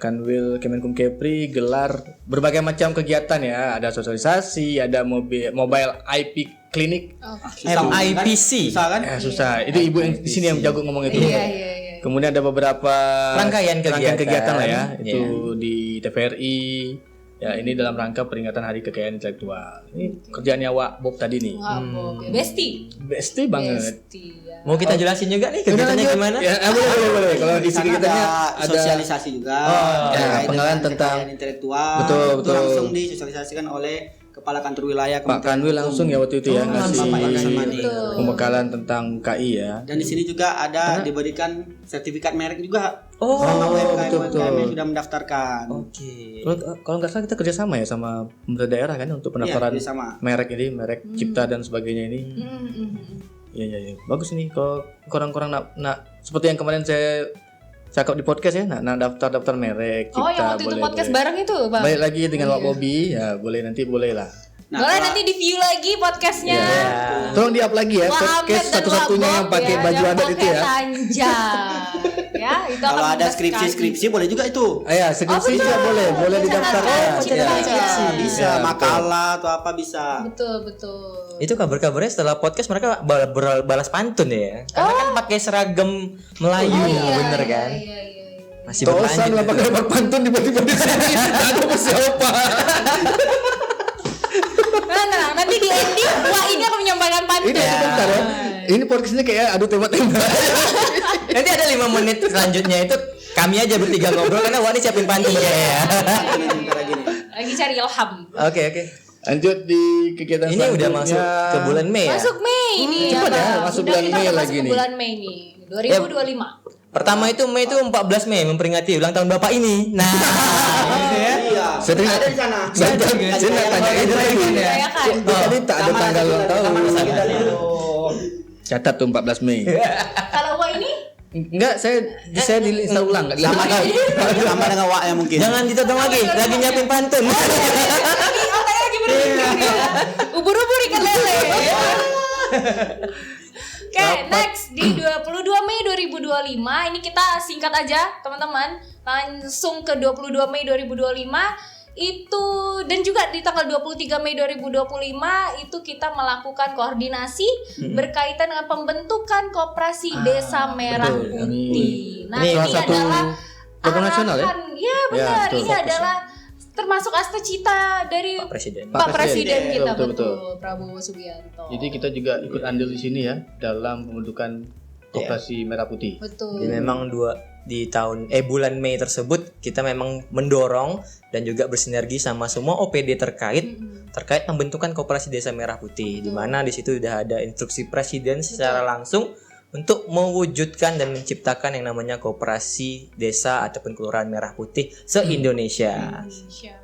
Kanwil Kemenkum Kepri gelar berbagai macam kegiatan ya. Ada sosialisasi, ada mobile IP klinik. MIPC. Susah kan? Susah. Itu ibu yang di sini yang jago ngomong itu. Iya. Kemudian ada beberapa Rangkaian kegiatan. lah ya. Iya. Itu di TVRI, Ya, ini dalam rangka peringatan Hari Kekayaan Intelektual. Ini kerjaannya Wak Bob tadi nih. Wah, Bob. Besti. Besti banget. Besti ya. Mau kita jelasin juga nih kegiatannya Lanjut. gimana? Ya, boleh. Kalau di sini Sana kegiatannya ada sosialisasi juga. ya, terkait pengenalan dengan tentang- kekayaan intelektual. Betul, Itu betul. langsung disosialisasikan oleh Kepala Kantor Wilayah Pak Kanwil langsung ya waktu itu ya ngasih Bapak Ilham Mani. pembekalan tentang KI ya. Dan di sini juga ada diberikan sertifikat merek juga. Oh, sama betul. UMKM yang sudah mendaftarkan. Oke. Kalau nggak salah kita kerjasama ya sama pemerintah daerah kan untuk pendaftaran Iya, sama. merek ini, merek cipta dan sebagainya ini. Iya. Bagus nih kalau orang-orang nak seperti yang kemarin saya cakap di podcast ya, nak daftar merek cipta. Oh, yang waktu itu podcast bareng itu, Bang. Balik lagi dengan Wak Bobby ya, boleh lah. Nah, Boleh kalau- nanti di view lagi podcastnya. Ya. Tolong di-up lagi ya, Wah, Ahmed podcast dan satu-satunya Wak yang Bob pakai ya, baju yang adat itu pakai ya. Tanjak. Ya, itu kalau akan ada membahas skripsi boleh juga itu. Ya, skripsi juga boleh Bisa didaftarkan. ada cipta Ya. aja. Bisa Ya, makalah atau apa bisa. Betul. Itu kabar-kabarnya setelah podcast mereka balas pantun ya. Karena kan pakai seragam Melayu, bener kan? Iya. Masih Tosan lah berlanjut. pakai lebar pantun tiba-tiba di sini. Aduh siapa? Nah, nanti di ending wah ini akan menyampaikan pantun. Ini sebentar ya. Ini podcastnya kayak adu tembak-tembak. Nanti ada 5 menit selanjutnya itu kami aja bertiga ngobrol karena Wak ini siapin pantun ya. Bentar lagi nih. Lagi cari ilham. Oke. Lanjut di kegiatan Ini udah selanjutnya. masuk ke bulan Mei ya. Masuk Mei ini cepat ya, Bang. masuk Udah bulan kita Mei udah lagi masuk ke nih. bulan Mei nih. 2025. Pertama itu Mei itu 14 Mei memperingati ulang tahun Bapak ini. Nah, gitu ya. Iya. Saya Ada di sana. Saya nak tanya itu tadi. Ya kan? Tadi tak ada tanggal ulang tahun. Kita lihat. Catat tuh 14 Mei. Kalau wah ini Enggak, saya install ulang, enggak Sama sama dengan Wak ya mungkin. Jangan ditodong lagi nyiapin pantun. otaknya lagi berpikir ya. Ubur-ubur ikan lele. Oke, next di 22 Mei 2025 ini kita singkat aja teman-teman, langsung ke 22 Mei 2025 itu, dan juga di tanggal 23 Mei 2025 itu kita melakukan koordinasi berkaitan dengan pembentukan Koperasi Desa Merah betul. Putih. Nah, Ini ini salah satu adalah program nasional ya? arahan. Ya Ya, benar, betul, ini fokus adalah termasuk cita dari Pak Presiden. Pak Presiden kita, Betul, betul, betul. Prabowo Subianto. Jadi kita juga ikut andil di sini ya dalam pembentukan Koperasi Merah Putih. Betul. Jadi memang bulan Mei tersebut kita memang mendorong dan juga bersinergi sama semua OPD terkait pembentukan Koperasi Desa Merah Putih, di mana di situ sudah ada instruksi presiden secara langsung untuk mewujudkan dan menciptakan yang namanya Koperasi Desa ataupun Kelurahan Merah Putih se-Indonesia.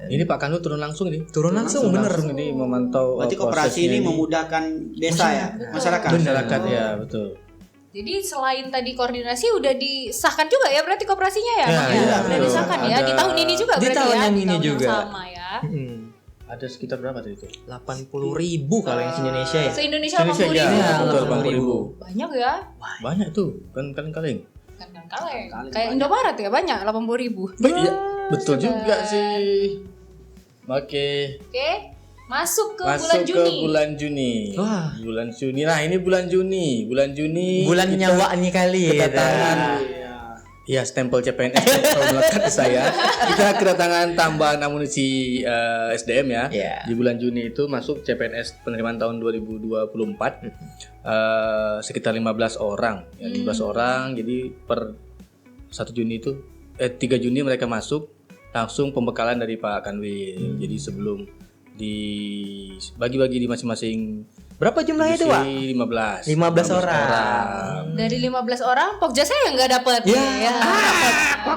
Ini Pak Kanwil turun langsung ini. Turun langsung bener. Ini memantau Berarti koperasi ini memudahkan desa ya, masyarakat. masyarakat ya, betul. Jadi selain tadi koordinasi udah disahkan juga ya berarti koperasinya ya, Bang? iya, Udah betul. disahkan ya di Ada- tahun ini juga Di berarti tahun ya. yang Di ini tahun juga. sama ya. Ada sekitar berapa tadi itu? 80.000 kalau yang se-Indonesia ya. Se-Indonesia Indonesia 80.000. ya, Iya, betul 80.000. 80.000. Banyak ya. Banyak tuh, kan kaleng-kaleng. Kan kaleng. Kayak Indomaret ya banyak 80.000. Iya, betul juga sih. Oke. Oke. Masuk ke Masuk bulan ke Juni. bulan Juni. Wah. Bulan Juni. Nah, ini bulan Juni. Bulan Juni. Bulan nyawa nih kali ya. kedatangan. Ya, stempel CPNS kalau melekat ke saya. Kita kedatangan tambahan amunisi SDM ya. Iya. Di bulan Juni itu masuk CPNS penerimaan tahun 2024 sekitar 15 orang. Ya, 15 orang. Jadi per 1 Juni itu 3 Juni mereka masuk langsung pembekalan dari Pak Kanwil. Jadi sebelum dibagi-bagi di masing-masing Berapa jumlahnya itu, Pak? 15 orang. Dari 15 orang, Pokja saya nggak dapet. Ya.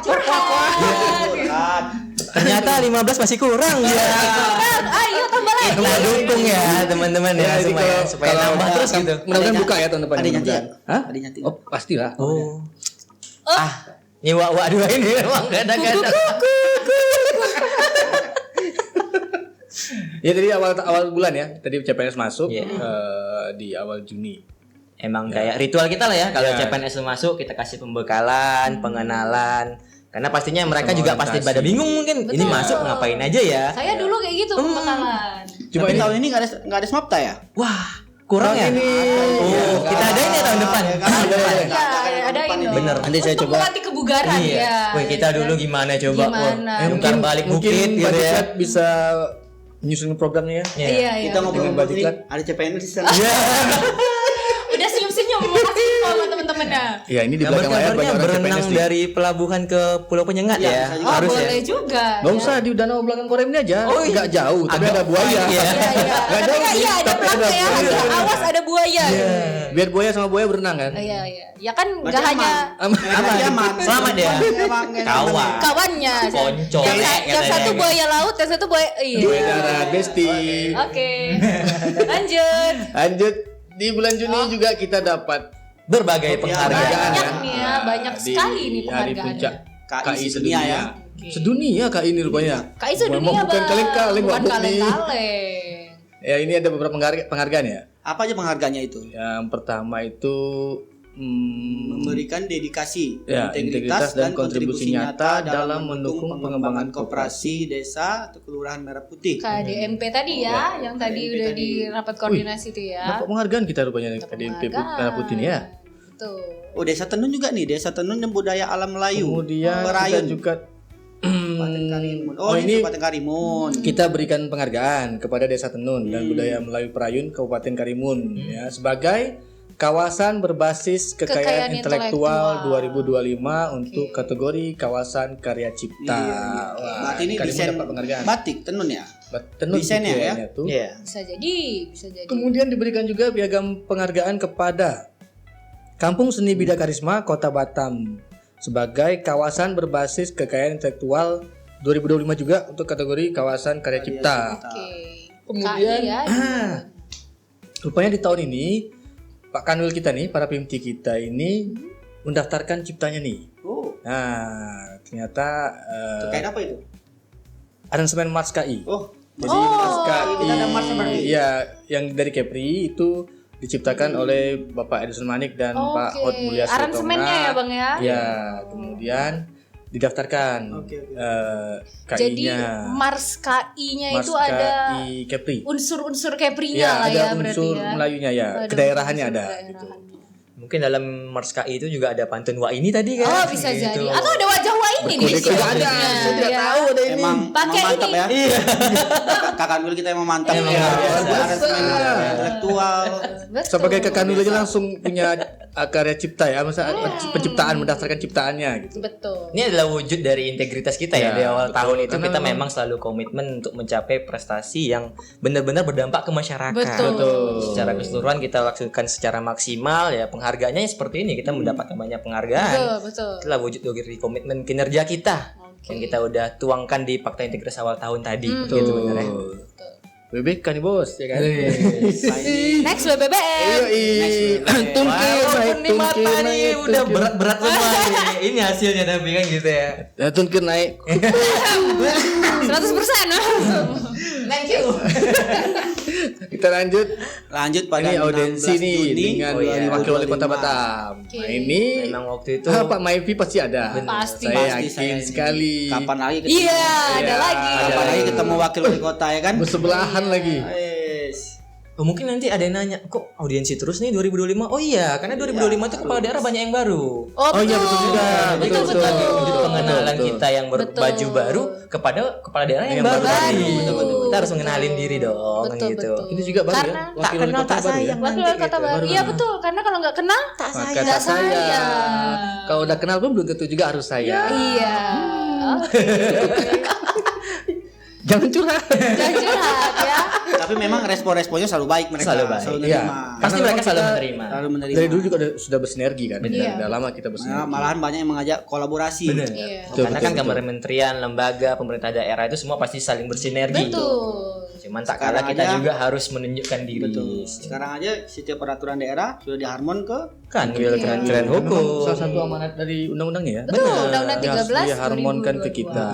Curhat. Ternyata 15 masih kurang ya. Ayo tambah lagi. Kita dukung ya teman-teman ya jadi supaya kalau nambah terus gitu. mudah-mudahan buka ya tahun depan. Ada nyanyi ya? Hah? Ada nyanyi. Oh, pastilah. Oh. Ini wak dua ini memang kadang-kadang. Ya jadi awal bulan ya. Tadi CPNS masuk Iya. di awal Juni. Emang kayak ritual kita lah ya. Kalau Ya. CPNS masuk kita kasih pembekalan, pengenalan. Karena pastinya mereka Sama juga pasti orientasi. pada bingung mungkin. Ini Betul. masuk ngapain aja ya? Saya dulu kayak gitu pembekalan. Cuma Tapi ini tahun ini nggak ada Smapta ya? Wah, kurang ya? ini Oh, kita adain ya tahun depan. Ya, kan? Tahun depan. Ya, ada ini. Bener. Nanti saya Untuk coba melatih kebugaran ya. Wih, kita dulu gimana coba? Gimana? Bongkar balik mungkin bukit gitu Mbak ya. Diklat bisa nyusun programnya ya. Iya. Kita ngobrol Mbak ngobrol Diklat. ada CPNS di sana. Udah senyum-senyum makasih sama temen-temennya. Ya ini di belakang layar banyak Kabar-kabarnya orang berenang CPNS nih. dari pelabuhan ke Pulau Penyengat Iya, ya. bisa juga. Oh, Harus ya. boleh juga. Nggak usah di danau belakang Korem ini aja. Oh, iya. Nggak jauh, tapi Agak ada buaya. fine, ya. Iya, iya. Nggak Tapi jauh kan sih, iya ada tapi ada pelang ya. buaya. Awas ada buaya. Biar buaya sama buaya berenang kan. Iya, iya. Ya kan Berarti nggak hanya aman. Selamat ya. Kawan. kawannya. Konco. Yang satu buaya laut, yang satu buaya. Buaya Iya. darat, Besti. Oke. Lanjut. Lanjut di bulan Juni juga kita dapat Berbagai penghargaan. Banyak ya. nih ya, banyak Di sekali nih hari puncak penghargaannya. KI sedunia ya. Sedunia KI ini rupanya. KI sedunia bukan kaleng-kaleng bukan Mbak Bukni. kaleng-kaleng. Ya ini ada beberapa penghargaan ya. Apa aja penghargaannya itu? Yang pertama itu Memberikan dedikasi, Ya, integritas dan kontribusi nyata dalam mendukung pengembangan koperasi desa atau kelurahan Merah Putih. KDMP tadi ya, yang tadi KDMP udah tadi. di rapat koordinasi itu ya. dapat penghargaan kita rupanya tadi Merah Putih ini ya. Betul. Oh, Desa Tenun juga nih, Desa Tenun dan Budaya Alam Melayu. Kemudian kita Merayun. juga Kabupaten Karimun. Oh, ini ini Kabupaten Karimun. kita berikan penghargaan kepada Desa Tenun dan Budaya Melayu Perayun Kabupaten Karimun ya sebagai kawasan berbasis Kekayaan kekayaan intelektual intelektual. 2025 untuk kategori kawasan karya cipta. Iya. Wah, Berarti ini Karimun desain dapat penghargaan. batik tenun ya? Tenun desainnya gitu ya? kayaknya tuh. Iya. Bisa jadi, bisa jadi. Kemudian diberikan juga piagam penghargaan kepada Kampung Seni Bida Karisma Kota Batam sebagai kawasan berbasis kekayaan intelektual 2025 juga untuk kategori kawasan karya cipta. Oke. Kemudian, KI ya. Rupanya di tahun ini Pak Kanwil kita nih, para PMT kita ini mendaftarkan ciptanya nih. Oh, Nah, ternyata terkait apa itu? aransemen Mars KI. Oh, Jadi Mars KI, kita ada Mars berarti. iya, yang dari Kepri itu diciptakan oleh Bapak Edison Manik dan Pak Hot Mulyasri Aransemennya ya, Bang ya. Ya, kemudian didaftarkan Oke, oke. Jadi KI-nya. Mars KI-nya Mars itu ada KI Kepri. unsur-unsur Kepri-nya Ya, lah ada ya berarti unsur ya. Melayunya ya, Ada kedaerahannya unsur ada. kedaerahannya. Mungkin dalam Mars KI itu juga ada pantun Wah ini tadi kan. Oh, bisa Gitu. jadi. Atau ada wajah Wah ini nih. Berkode-kode ada, Iya, saya tidak iya. tahu ada ini. Emang Pakai mantap ini. ya. Kakak dulu kita emang mantap. Emang ya. luar biasa. Ada aransemen intelektual. Betul. Sebagai Kanwil aja langsung punya karya cipta ya, masa penciptaan mendaftarkan ciptaannya gitu. Betul. Ini adalah wujud dari integritas kita ya, Ya, di awal betul. tahun itu Karena kita memang- memang selalu komitmen untuk mencapai prestasi yang benar-benar berdampak ke masyarakat. Betul. Secara keseluruhan kita lakukan secara maksimal ya, penghargaannya seperti ini, kita mendapatkan banyak penghargaan. Betul, betul. Itulah wujud dari komitmen kinerja kita Oke. yang kita udah tuangkan di Fakta Integritas awal tahun tadi. Hmm. Gitu benar ya. BBK nih bos, ya kan? Next BBM. Tungkir naik, Walaupun di mata tungkir nih naik, udah tungkir. berat-berat semua nih. Ini hasilnya tapi kan gitu ya. Tungkir naik. 100%. Thank you. Kita lanjut. Lanjut pada Ini audiensi 16 nih Juni. dengan Oh, iya. wakil wali kota Batam. Oke. Nah, ini Memang waktu itu Pak Maivi pasti ada. Pasti. Saya Pasti yakin ini. sekali. Kapan lagi ketemu? Iya, ada lagi. Kapan lagi ketemu wakil wali kota ya kan? Bersebelahan lagi. Yes. Oh, mungkin nanti ada yang nanya, kok audiensi terus nih 2025? Oh iya, karena 2025 itu kepala daerah banyak yang baru. Oh iya betul juga. Betul, Betul, betul. Wujud pengenalan Betul. kita yang Betul. berbaju baru kepada kepala daerah yang, Yang baru. baru. Betul. Kita harus mengenalin diri dong Betul, gitu. betul. Ini juga baru Karena ya. tak Wakil wali kenal kota tak baru ya. sayang. Wakil wali kota Gitu, baru. baru. Iya betul, karena kalau nggak kenal tak Maka sayang. tak sayang. Kalau udah kenal pun belum tentu juga harus sayang. Iya. Jangan curhat. Jangan curhat ya. Tapi memang respon-responnya selalu baik mereka. Selalu baik. Selalu Iya. menerima. Pasti Karena mereka memang selalu kita menerima. Selalu menerima. Dari dulu juga sudah bersinergi kan. Iya. Udah lama kita Nah, bersinergi. malahan banyak yang mengajak kolaborasi. Benar. Iya. Betul, Karena betul, kan kementerian, lembaga, pemerintah daerah itu semua pasti saling bersinergi. Betul. Cuman tak kalah Sekarang kita aja- juga harus menunjukkan diri. Betul. Sekarang aja setiap peraturan daerah sudah diharmon ke Kan will kementerian Memang hukum. salah satu amanat dari undang-undangnya ya. Betul, Undang-Undang Yang harus 13 diharmonkan ke 2022. kita.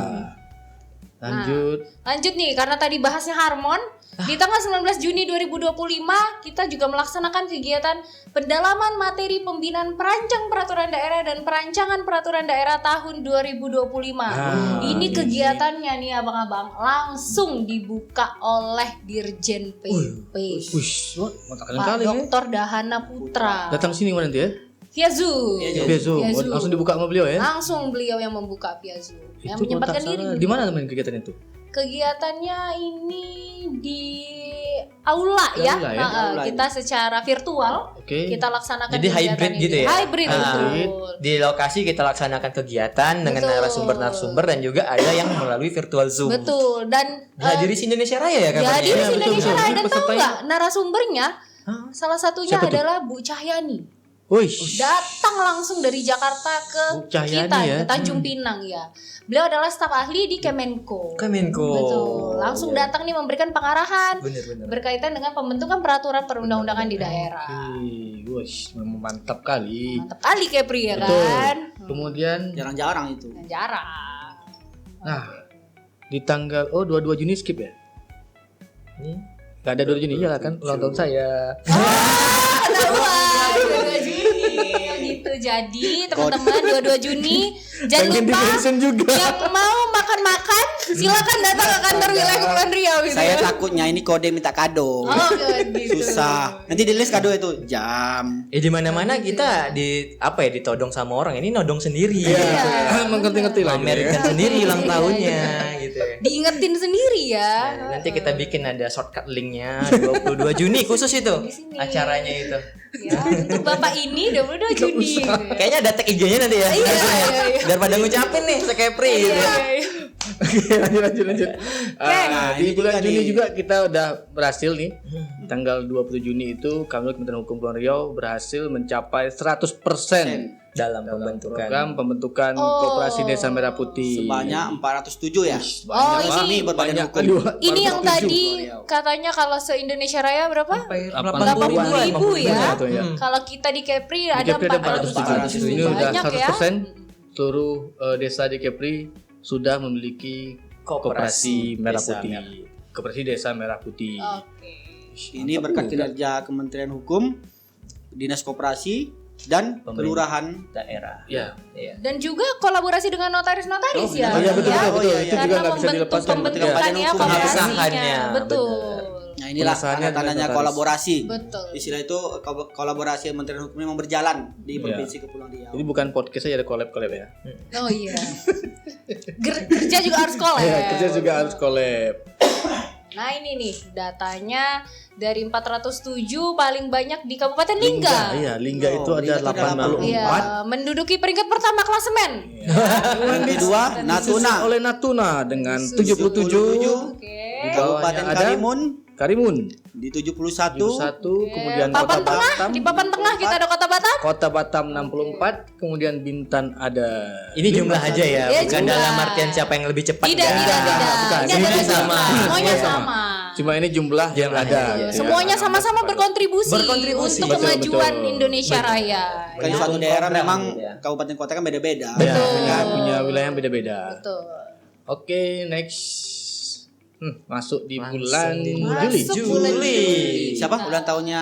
Lanjut. Lanjut nih, karena tadi bahasnya harmon, di tanggal 19 Juni 2025 kita juga melaksanakan kegiatan pendalaman materi pembinaan perancang peraturan daerah dan perancangan peraturan daerah tahun 2025. Ini kegiatannya nih abang-abang langsung dibuka oleh Dirjen PP. Wush, mantap Pak kali ya. Dr. Dahana Putra. Datang sini mana nanti ya? via Zoom. Via Zoom. Via Oh, langsung dibuka sama beliau ya? Langsung beliau yang membuka via Zoom. Yang Itu menyempatkan kalau tak diri. salah, di mana teman kegiatan itu? Kegiatannya ini di aula Di ya. aula ya? Aula Kita secara virtual Oke. kita laksanakan Jadi kegiatan hybrid ini. gitu ya? Hybrid Ah. betul. Di lokasi kita laksanakan kegiatan dengan Betul. narasumber-narasumber dan juga ada yang melalui virtual Zoom. Betul. Dan Dihadiri si Indonesia Raya ya kabarnya. jadi ya? di betul, Indonesia betul. Raya Ini dan tahu pesertanya- nggak narasumbernya? Salah satunya Siapa tuh? adalah Bu Cahyani. Wih. Datang langsung dari Jakarta ke Bu Cahyani kita ya? ke Tanjung Pinang ya. Beliau adalah staf ahli di Kemenko. Kemenko. Betul. Langsung datang nih memberikan pengarahan Bener-bener. berkaitan dengan pembentukan peraturan perundang-undangan di daerah. Wih, memang mantap kali. Mantap kali Kepri ya Betul. kan? Kemudian, Jarang-jarang itu. Jarang. nah, di tanggal 22 Juni skip ya? Ini Gak ada 2 Juni ya kan ulang tahun saya. Ketahuan 22 Juni gitu. Jadi teman-teman 22 Juni jangan Pengen lupa di-mention juga. yang mau makan-makan silakan datang ke kantor wilayah Kepulauan Riau gitu. Saya ya. takutnya ini kode minta kado. Oh gitu. Susah. Nanti di list kado itu jam. di mana-mana kita ditodong sama orang ini nodong sendiri. Iya, mengerti-ngerti lah. Amerikan sendiri ulang tahunnya gitu. Diingetin sendiri ya. Nah, nanti kita bikin ada shortcut linknya 22 Juni khusus itu sini. acaranya itu. Ya, untuk Bapak ini 22 Juni. Gitu ya. Kayaknya ada tag IG-nya nanti ya. Iya. Biar pada ngucapin nih sekepri gitu. Iya. Oke, lanjut. Nah, Di ini bulan juga Juni nih. juga kita udah berhasil nih. Tanggal 20 Juni itu kami Kementerian Hukum Kepulauan Riau berhasil mencapai 100% Dalam pembentukan program pembentukan Koperasi Desa Merah Putih. Sebanyak 407 ya. Oh, Banyak, ini Pak. berbadan Banyak hukum. kedua. Ini yang 407. tadi katanya kalau se-Indonesia Raya berapa? sampai 80.000 ya. Betul, ya. Kalau kita di Kepri ada Di Kepri ada 407. 407. Ini udah Banyak ya. 100% seluruh desa di Kepri sudah memiliki Koperasi Merah Desa Putih. Merah. Koperasi Desa Merah Putih. Oke. Ini berkat kinerja Kementerian Hukum, Dinas Koperasi dan Kelurahan. daerah. Ya. Iya. Dan juga kolaborasi dengan notaris-notaris ya. Oh iya betul ya. betul. Oh, iya, Itu iya. juga Karena nggak bisa membentuk dilepaskan. pembentukannya, Ya. koperasinya. Pengesahannya, Betul. Nah, inilah Pengesahannya tanda-tandanya dengan notaris. kolaborasi. Betul. Istilah itu kolaborasi Kementerian Hukum memang berjalan di Iya. Provinsi Kepulauan Riau. Ini bukan podcast saja, ada collab ya. Oh iya. Kerja juga harus collab. Ya, kerja juga harus collab. Nah ini nih datanya dari 407 paling banyak di Kabupaten Lingga. Iya, Lingga itu Oh, ada Lingga itu ada 84. Iya, menduduki peringkat pertama klasemen. Yang kedua, Natuna. Oleh Natuna dengan 77. 77. Oke. Di Kabupaten bawahnya ada Karimun Karimun di 71. 71, kemudian Papan Kota Tengah, Batam. di papan tengah kita ada Kota Batam. Kota Batam 64, kemudian Bintan ada Ini jumlah aja ya, Iya, bukan jumlah. dalam artian siapa yang lebih cepat. Tidak, enggak. tidak, tidak. bukan. Ini Semuanya adalah sama. jumlah. Semuanya Semuanya sama. Cuma ini jumlah yang Jumlah, ada. iya. gitu ya. Semuanya sama-sama berkontribusi, Berkontribusi. untuk Betul, kemajuan betul. Indonesia Raya. Kan Ya. suatu daerah program memang gitu ya. kabupaten kota kan beda-beda. Ya, punya wilayah yang beda-beda. Betul. Oke, next. Masuk di Langsung bulan di Juli. Masuk bulan Juli. Siapa ulang tahunnya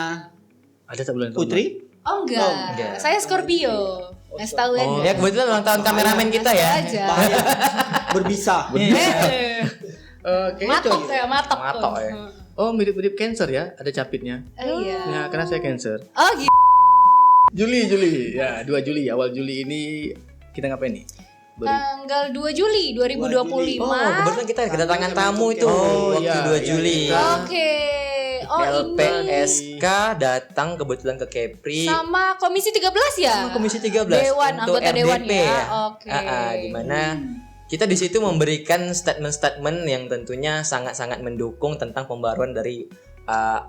Ada tak bulan Putri? Oh enggak. enggak. Saya Scorpio. Ngasih tahu aja. Ya kebetulan ulang tahun kameramen kita ya. Aja. Bahaya. Berbisa. Oke, Matok itu. ya, matok. Matok ya. Oh, mirip-mirip Cancer ya, ada capitnya. Oh iya. Ya, karena saya Cancer. Oh gitu. Juli. Ya, 2 Juli. Awal Juli ini kita ngapain nih? Tanggal 2 Juli 2025. Oh, kebetulan kita kedatangan tamu itu Oh, waktu iya, 2 Juli. Oke. Oh ini LPSK datang kebetulan ke Kepri sama Komisi 13 ya? sama Komisi 13 Dewan, untuk anggota RDP dewan ya. Oke. Di mana kita di situ memberikan statement-statement yang tentunya sangat-sangat mendukung tentang pembaruan dari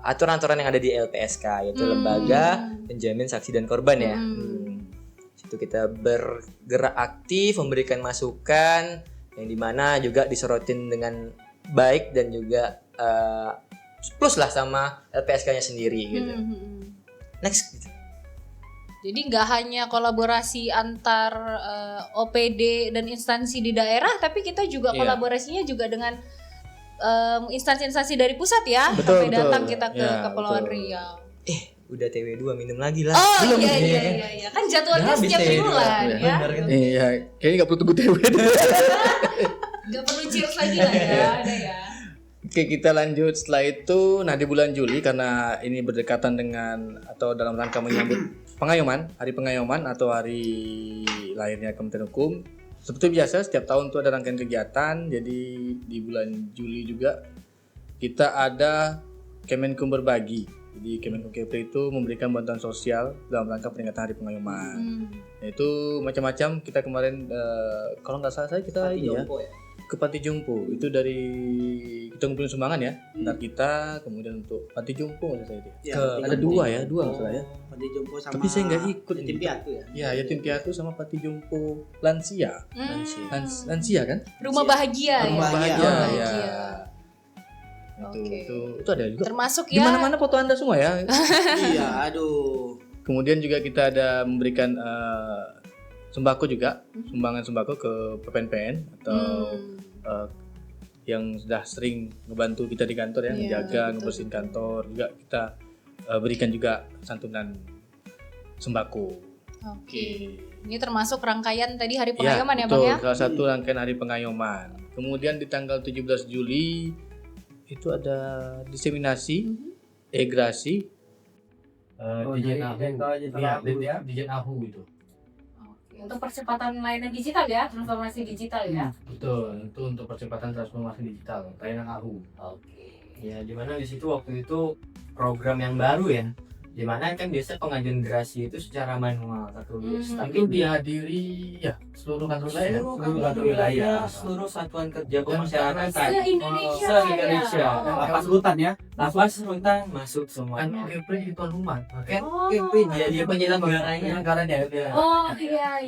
aturan-aturan yang ada di LPSK, yaitu Lembaga Penjamin Saksi dan Korban ya. Situ kita bergerak aktif memberikan masukan yang dimana juga disorotin dengan baik dan juga plus lah sama LPSK-nya sendiri gitu. Next. Jadi nggak hanya kolaborasi antar OPD dan instansi di daerah, tapi kita juga Iya. kolaborasinya juga dengan instansi-instansi dari pusat ya. Betul, Sampai betul. datang kita ke Ya, Kepulauan betul. Riau. Udah TW2 minum lagi lah. Oh iya. Kan jadwalnya Udah habis setiap TW2. bulan ya. Bener kan? Iya, kayaknya nggak perlu tunggu TW. Nggak perlu cheers lagi lah ya. Ada ya. Oke, kita lanjut setelah itu. Nah, di bulan Juli karena ini berdekatan dengan atau dalam rangka menyambut Pengayoman, Hari Pengayoman atau hari lahirnya Kementerian Hukum. Seperti biasa setiap tahun tuh ada rangkaian kegiatan. Jadi di bulan Juli juga kita ada Kemenkum Berbagi. Jadi Kemenkum Kepri itu memberikan bantuan sosial dalam rangka peringatan Hari Pengayoman. Yaitu macam-macam. Kita kemarin kalau nggak salah kita ini ya, ke Panti Jompo. Itu dari kita ngumpulin sumbangan ya. Ntar kita kemudian untuk Panti Jompo maksud saya dia. Ya, Ada dua masalah ya. Panti Jompo sama Tapi saya nggak ikut. Yatim piatu ya. Ya, yatim piatu sama Panti Jompo lansia. Lansia kan? Rumah bahagia ya. Rumah bahagia. Ya, Bahagia. ya. Oke. Itu ada juga. Termasuk Di ya. mana-mana foto Anda semua ya. Iya, aduh. Kemudian juga kita ada memberikan sembako juga, sumbangan sembako ke PPNPN atau yang sudah sering ngebantu kita di kantor ya, menjaga, ngebersihin kantor. Juga kita berikan juga santunan sembako. Oke. Ini termasuk rangkaian tadi Hari Ya, Pengayoman ya, betul. Bang ya? Salah satu rangkaian Hari Pengayoman. Kemudian di tanggal 17 Juli itu ada diseminasi, egrasi, Dijen Ahu itu. Untuk percepatan layanan digital ya, transformasi digital ya. Betul, itu untuk percepatan transformasi digital, layanan Ahu. Oke. Ya, dimana di situ waktu itu program yang baru ya. Dimana kan biasa pengajuan gerasi itu secara manual tertulis. Tapi Itu dihadiri ya seluruh kantor wilayah. seluruh kantor wilayah, seluruh satuan kerja pemasyarakatan Se-Indonesia. se-Indonesia. Ya. Lapas rutan ya. Lapas rutan masuk Kan semuanya. Kepri di tuan rumah. Kan Kepri dia penyelenggaranya. Oh iya,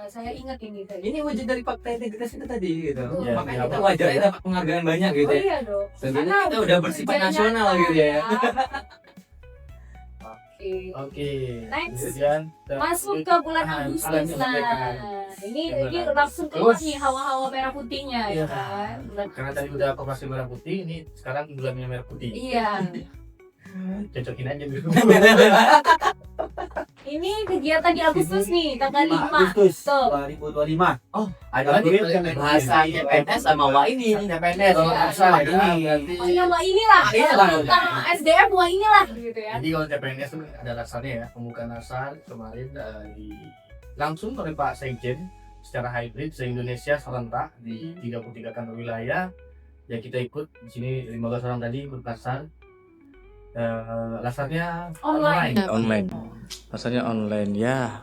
saya ingat ini tadi. Ini wujud dari fakta integritas itu tadi gitu. Ya, Makanya kita ya. wajar ya dapat penghargaan banyak gitu Oh ya. iya dong. Sebenarnya kita udah bersifat nasional gitu ya. Oke. Next. Kemudian Masuk ke bulan Agustus. Nah, ini langsung keluar nih hawa-hawa merah putihnya ya Iya. kan. Karena tadi udah operasi merah putih, ini sekarang bulannya merah putih. Iya. Cocokin aja dulu. Ini kegiatan di Agustus nih, tanggal 5 Agustus Tuh. 2025. Oh, ada Berarti kuil bahasa CPNS sama wah ini. CPNS. Oh, Asal ini. berarti. Oh iya, wah inilah. Iya Kalau lah. tentang SDM wah inilah gitu ya. Jadi kalau CPNS itu ada dasarnya ya, pembukaan dasar kemarin langsung oleh Pak Sekjen secara hybrid se-Indonesia serentak di 33 kantor wilayah. Ya kita ikut di sini 15 orang tadi ikut dasar. Lasarnya online. Lasarnya online ya.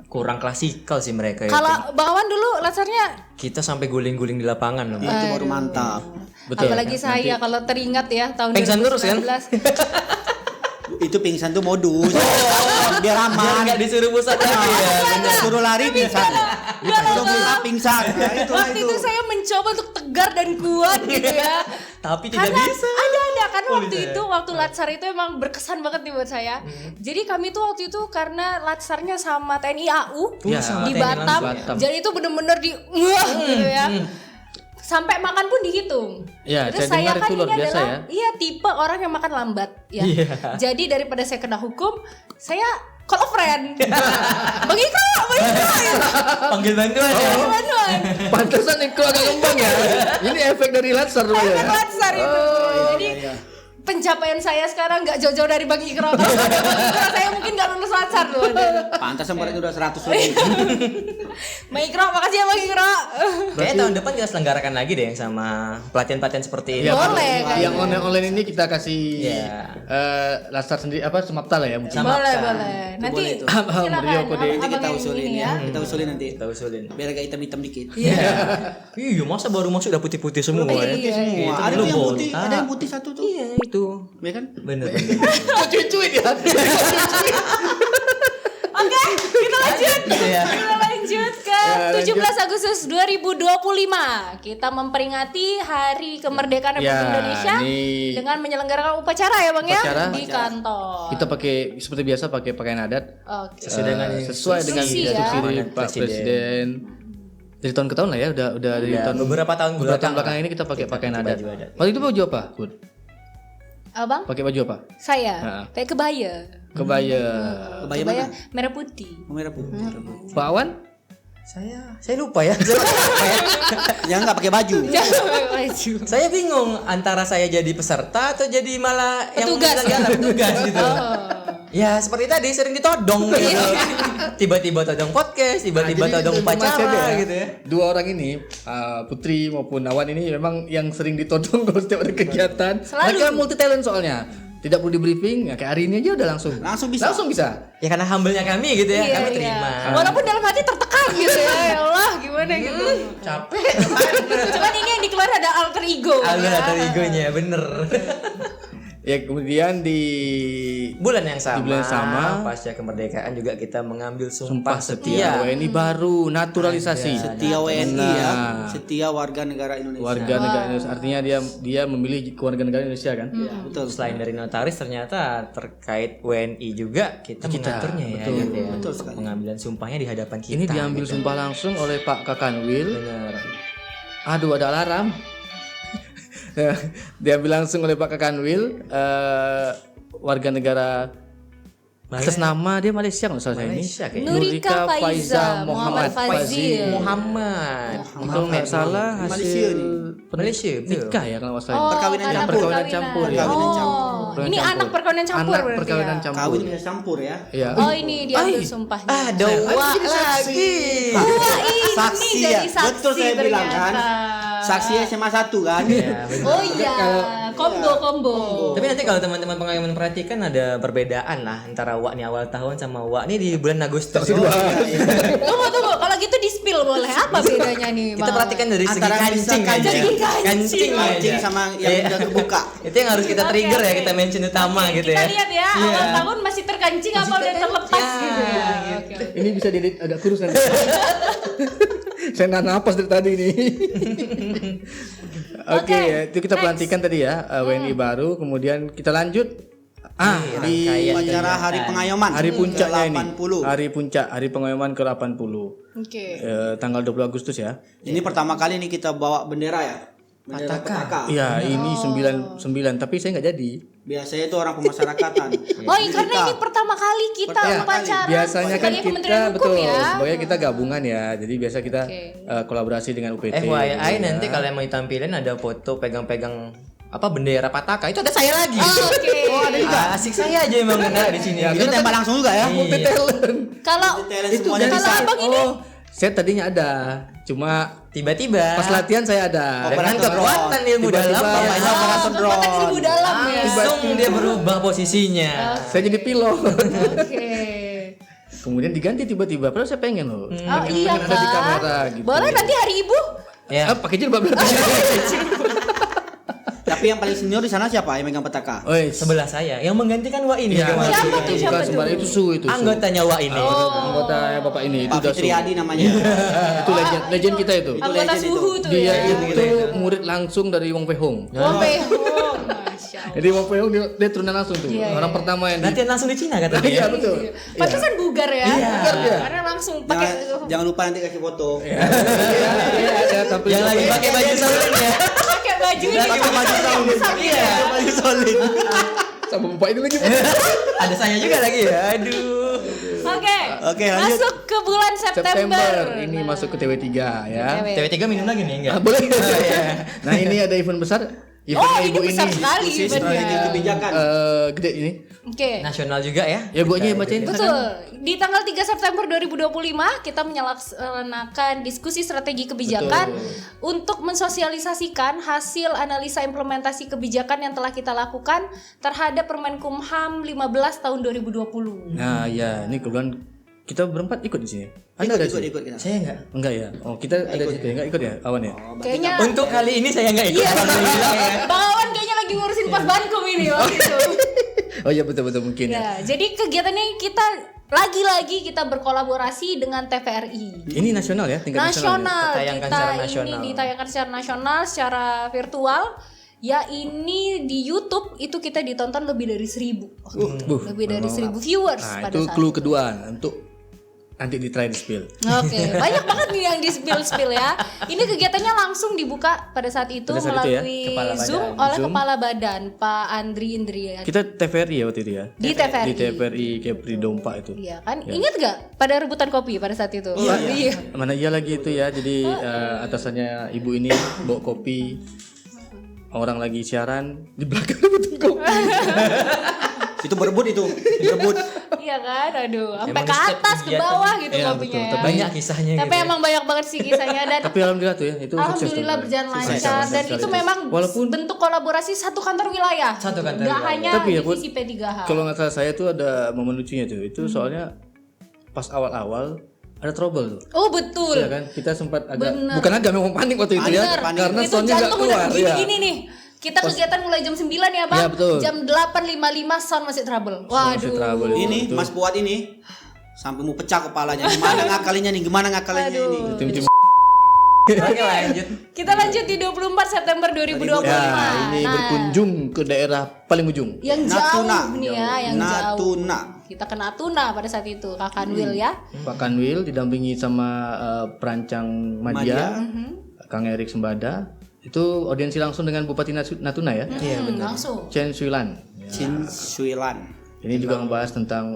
Kurang klasikal sih mereka itu. Kalau Bang Awan dulu latsarnya Kita sampai guling-guling di lapangan loh. Itu baru mantap. Betul. apalagi saya kalau teringat ya tahun Pingsan terus, kan? 2019. Itu pingsan tuh modus. Biar Biar aman. nggak disuruh pusat lagi ya. bener. Suruh lari pingsan. Suruh buka pingsan. Ya, itulah Waktu itu saya mencoba untuk tegar dan kuat gitu ya. Tapi tidak Karena bisa. ada kan Oh, waktu bisa ya? itu waktu latsar itu emang berkesan banget nih buat saya. Jadi kami tuh waktu itu karena latsarnya sama TNI AU Ya, di TNI Batam. Batam. Jadi itu bener-bener di gitu ya. Sampai makan pun dihitung. Ya, Terus saya dengar kan itu luar ini biasa adalah ya. iya tipe orang yang makan lambat ya. Jadi daripada saya kena hukum, saya call a friend. Bang Ika. Panggil bantuan ya. Bantuan. Pantesan itu agak ngembang ya. Ini efek dari latsar Efek ya. latsar itu. Jadi pencapaian saya sekarang nggak jauh-jauh dari Bang Ikro. Kalau ada Bang Ikro, saya mungkin nggak lulus latsar loh. Pantas muridnya udah 100 lebih. Bang Ikro, makasih ya Bang Ikro. Kayaknya tahun depan kita selenggarakan lagi deh yang sama pelatihan-pelatihan seperti ini. Ya, Boleh, kayaknya. yang online ini kita kasih Iya. latsar sendiri apa semapta lah ya. Sama. Boleh, Kan. boleh. Nanti Boleh itu. silakan. Beliau kode. Nanti kita abang yang usulin ini ya. Kita usulin nanti. Kita usulin. Biar agak hitam-hitam dikit. Iya, masa baru masuk udah putih-putih semua ya? Iya, Semua. Itu Ada dulu tuh yang putih, botak. ada yang putih satu tuh. Iya, itu. Ya kan? Bener. Cuit-cuit ya. Oke, kita lanjut. Iya. Kita lanjut ke 17 Agustus 2025. Kita memperingati Hari Kemerdekaan Republik Ya, Indonesia ini- dengan menyelenggarakan upacara ya Bang ya Upacara. di kantor. Kita pakai seperti biasa pakai pakaian adat. Oke. Sesuai dengan Instruksi ya. instruksi dari Pak Presiden. Presiden. Dari tahun ke tahun lah ya, udah dari Ya, tahun beberapa tahun belakang ini kita pakai pakaian adat. baju adat. Waktu itu baju apa, Bud? Abang, Pakai baju apa? saya Ha. pakai kebaya. Kebaya. Kebaya mana? Merah putih. Oh, merah putih. Pak Awan? Saya lupa ya. Jangan nggak pakai baju. Jangan pakai baju. Saya bingung antara saya jadi peserta atau jadi malah yang Petugas. menyelenggara, petugas gitu. Oh. Ya seperti tadi sering ditodong gitu. Tiba-tiba todong podcast, tiba-tiba Jadi todong informasi upacara aja gitu ya. Dua orang ini, Putri maupun Awan ini memang yang sering ditodong kalau setiap ada kegiatan. Selalu. Mereka multi talent soalnya. Tidak perlu di briefing, ya kayak hari ini aja udah langsung. Langsung bisa. Langsung bisa. Ya karena humble-nya kami gitu ya, Iya, kami iya. terima. Walaupun dalam hati tertekan gitu ya Allah gimana gitu. Capek. Cuman ini yang dikeluar ada alter ego. Ada egonya, bener. Ya kemudian di Bulan yang sama, Di bulan yang sama, pasca kemerdekaan juga kita mengambil Sumpah sumpah Setia setia. WNI baru naturalisasi. Setia WNI ya, Nah. setia warga negara Indonesia. Warga negara Indonesia, artinya dia memilih warga negara Indonesia kan. Ya, betul. Selain dari notaris ternyata terkait WNI juga kita mengaturnya ya, betul. gitu ya. Betul sekali. Pengambilan sumpahnya di hadapan kita. Ini diambil gitu. sumpah langsung oleh Pak Kakanwil. Bener. Aduh ada alarm. Diambil langsung oleh Pak Kakanwil, warga negara atas nama dia Malaysia nggak salah ini. Malaysia kayaknya. Nurika Faiza Muhammad Fazil. Muhammad. Kalau nggak salah Malaysia hasil nih. Malaysia, betul. nikah ya kalau nggak salah. Perkawinan karena campur. Perkawinan campur ya. Perkawinan campur. Perkawinan Ini campur. anak perkawinan campur Anak berarti perkawinan ya. campur. Kawin bisa campur ya. Iya. Oh ini diambil sumpahnya. Ada wak lagi. Wah ini Saksi jadi ya. saksi Betul saya bilang kan. ternyata. Saksi SMA 1 kan. Ya, bener. Oh iya, combo. Tapi nanti kalau teman-teman pengayoman perhatikan ada perbedaan lah antara wak nih awal tahun sama wak nih di bulan Agustus. Tunggu. Kalau gitu di spill boleh. Apa bedanya nih? Kita Bang? perhatikan dari segi Antara kancing misalkan aja. segi kancing. Kancing Kancing aja. sama yang Iya. udah kebuka. Itu yang harus kita trigger ya, kita mention utama gitu Kita ya. lihat ya, Iya. awal tahun masih terkancing apa udah terlepas gitu ya. Oke. Ini bisa diedit agak kurus nanti. Saya nahan napas dari tadi nih. Oke, ya, itu kita pelantikan tadi ya WNI baru, kemudian kita lanjut. Di rangkaian Upacara Hari Pengayoman. hari puncaknya ini. ke-80. Hari puncak, hari pengayoman ke-80. Oke. Tanggal 20 Agustus ya. Ini pertama kali nih kita bawa bendera ya. Bendera petaka. Iya, ini 99, tapi saya nggak jadi. Biasanya itu orang pemasarakatan. Oh, iya, karena ini pertama kali kita Pertama kali. upacara Biasanya kan sebagai kita Kementerian Hukum betul, ya. sebagai kita gabungan ya. Jadi biasa kita Oke. kolaborasi dengan UPT. FYI gitu ya. nanti kalau yang mau ditampilin ada foto pegang-pegang apa bendera Pataka itu ada saya lagi. Oke. Oh, ada juga. Asik saya aja emang kena di sini. Itu tembak langsung juga ya. Iya. Kalau Talent Itu semuanya kalau bisa. abang ini Oh, saya tadinya ada, cuma Tiba-tiba pas latihan saya ada. dengan Operator kekuatan ilmu Tiba-tiba dalam bapaknya operator drone. kekuatan ilmu dalam ya. langsung dia berubah posisinya. Saya jadi pilot. Oke. Kemudian diganti tiba-tiba, padahal saya pengen loh. Oh iya Pengen ada di kan. kamera gitu. Boleh nanti hari ibu. Ya. Pakai jilbab berarti. Tapi yang paling senior di sana siapa yang megang petaka? Oh, Sebelah saya yang menggantikan Wak ini Iya, kemarin. Siapa tuh, itu siapa bukan tuh? sembarang, itu Su itu. Su. Anggotanya Wak ini. Anggota Bapak ini itu Pak udah Fitri Su. Adi namanya. Itu legend kita itu. Anggota legend suhu tuh Dia ya. itu murid langsung dari Wong Pei Hong. Oh, Behong. Masya Allah. Jadi Wong Pei Hong dia turunan langsung tuh. Iya, Orang pertama yang di Latihan langsung di Cina katanya. Iya betul. Pantesan bugar ya. bugar dia. Karena langsung pakai Jangan lupa nanti kasih foto. Iya, ada tampil Yang lagi pakai baju solin ya. pakai baju ini Pakai baju solin. Iya. Paling solid. sama bapak ini lagi. Ada saya juga lagi ya. Aduh. Oke. Oke, lanjut. Masuk ke bulan September. Ini masuk ke TW3 ya. TV3 minum lagi nih enggak? Boleh. Nah, ini ada event besar. Event Oh, ini ibu besar sekali Khusus eventnya. strategi kebijakan. Gede ini. Oke. Nasional juga ya. Ya gua aja yang bacain. Betul. Di tanggal 3 September 2025 kita menyelaksanakan diskusi strategi kebijakan untuk mensosialisasikan hasil analisa implementasi kebijakan yang telah kita lakukan terhadap Permenkumham 15 tahun 2020. Nah, ya, ini kebetulan kita berempat ikut di sini. Anda ada sih? Ikut kita. Saya enggak. Enggak ya? Oh, kita ada di situ ya? Enggak ikut ya? Awan ya? Kayaknya Untuk kali ini saya enggak ikut. iya, Alhamdulillah ya. Bang Awan kayaknya lagi ngurusin pas Bankum ini waktu itu. Oh iya betul mungkin ya. Ya, jadi kegiatannya kita lagi-lagi kita berkolaborasi dengan TVRI. Ini nasional ya, tingkat nasional. Nasional, Ditayangkan kita secara ini nasional. ditayangkan secara nasional, secara virtual. Ya ini di YouTube itu kita ditonton lebih dari 1.000. Lebih dari 1.000 viewers Nah, pada itu saat clue kedua untuk nanti di try di spill. Oke, banyak banget nih yang di spill ya. Ini kegiatannya langsung dibuka pada saat itu Pada saat itu ya, melalui Kepala Zoom Badan. oleh Zoom. Kepala Badan Pak Andri Indrian. Kita TVRI ya waktu itu ya. Di TVRI. Di TVRI Kepri Dompa itu. Iya kan? Ingat gak pada rebutan kopi pada saat itu? Iya. Mana iya lagi itu ya. Jadi atasannya ibu ini bawa kopi. Orang lagi siaran di belakang rebutan kopi. Itu berebut itu, berebut. Iya kan, aduh, sampai Emang ke setiap atas ke kegiatan- bawah gitu Iya, kopinya betul. ya. Banyak kisahnya Tapi gitu. emang banyak banget sih kisahnya dan Tapi alhamdulillah tuh ya, itu sukses. alhamdulillah tuh. berjalan Sukses, lancar sukses dan sekali itu tuh. memang Walaupun bentuk kolaborasi satu kantor wilayah. Satu kantor Nggak wilayah. hanya Tapi ya, Put, divisi P3H. kalau nggak salah saya tuh ada momen lucunya tuh. Itu soalnya pas awal-awal ada trouble tuh. Oh betul. Iya kan, kita sempat agak Bener. bukan agak memang panik waktu itu ya, Bener. karena Itu soundnya nggak jantung udah keluar. Ya. gini-gini nih. Kita kegiatan mulai jam 9 ya Bang. Iya, betul. Jam 8.55 sound masih trouble. Waduh. trouble. Ini Betul. Mas Fuad ini sampai mau pecah kepalanya. Gimana ngakalinya nih? Gimana ngakalinya Aduh. ini? Tim-tim Oke, lanjut. Kita lanjut di 24 September 2025. ya, ini Nah, berkunjung ke daerah paling ujung. yang Natuna. jauh nih ya, yang jauh. Natuna. Kita ke Natuna pada saat itu, Kak Kanwil ya. Pak Kanwil didampingi sama perancang media, Kang Erik Sembada. Itu audiensi langsung dengan Bupati Natuna ya, Iya, benar. Langsung. Chen Suilan. Chin Suilan. Ini juga membahas tentang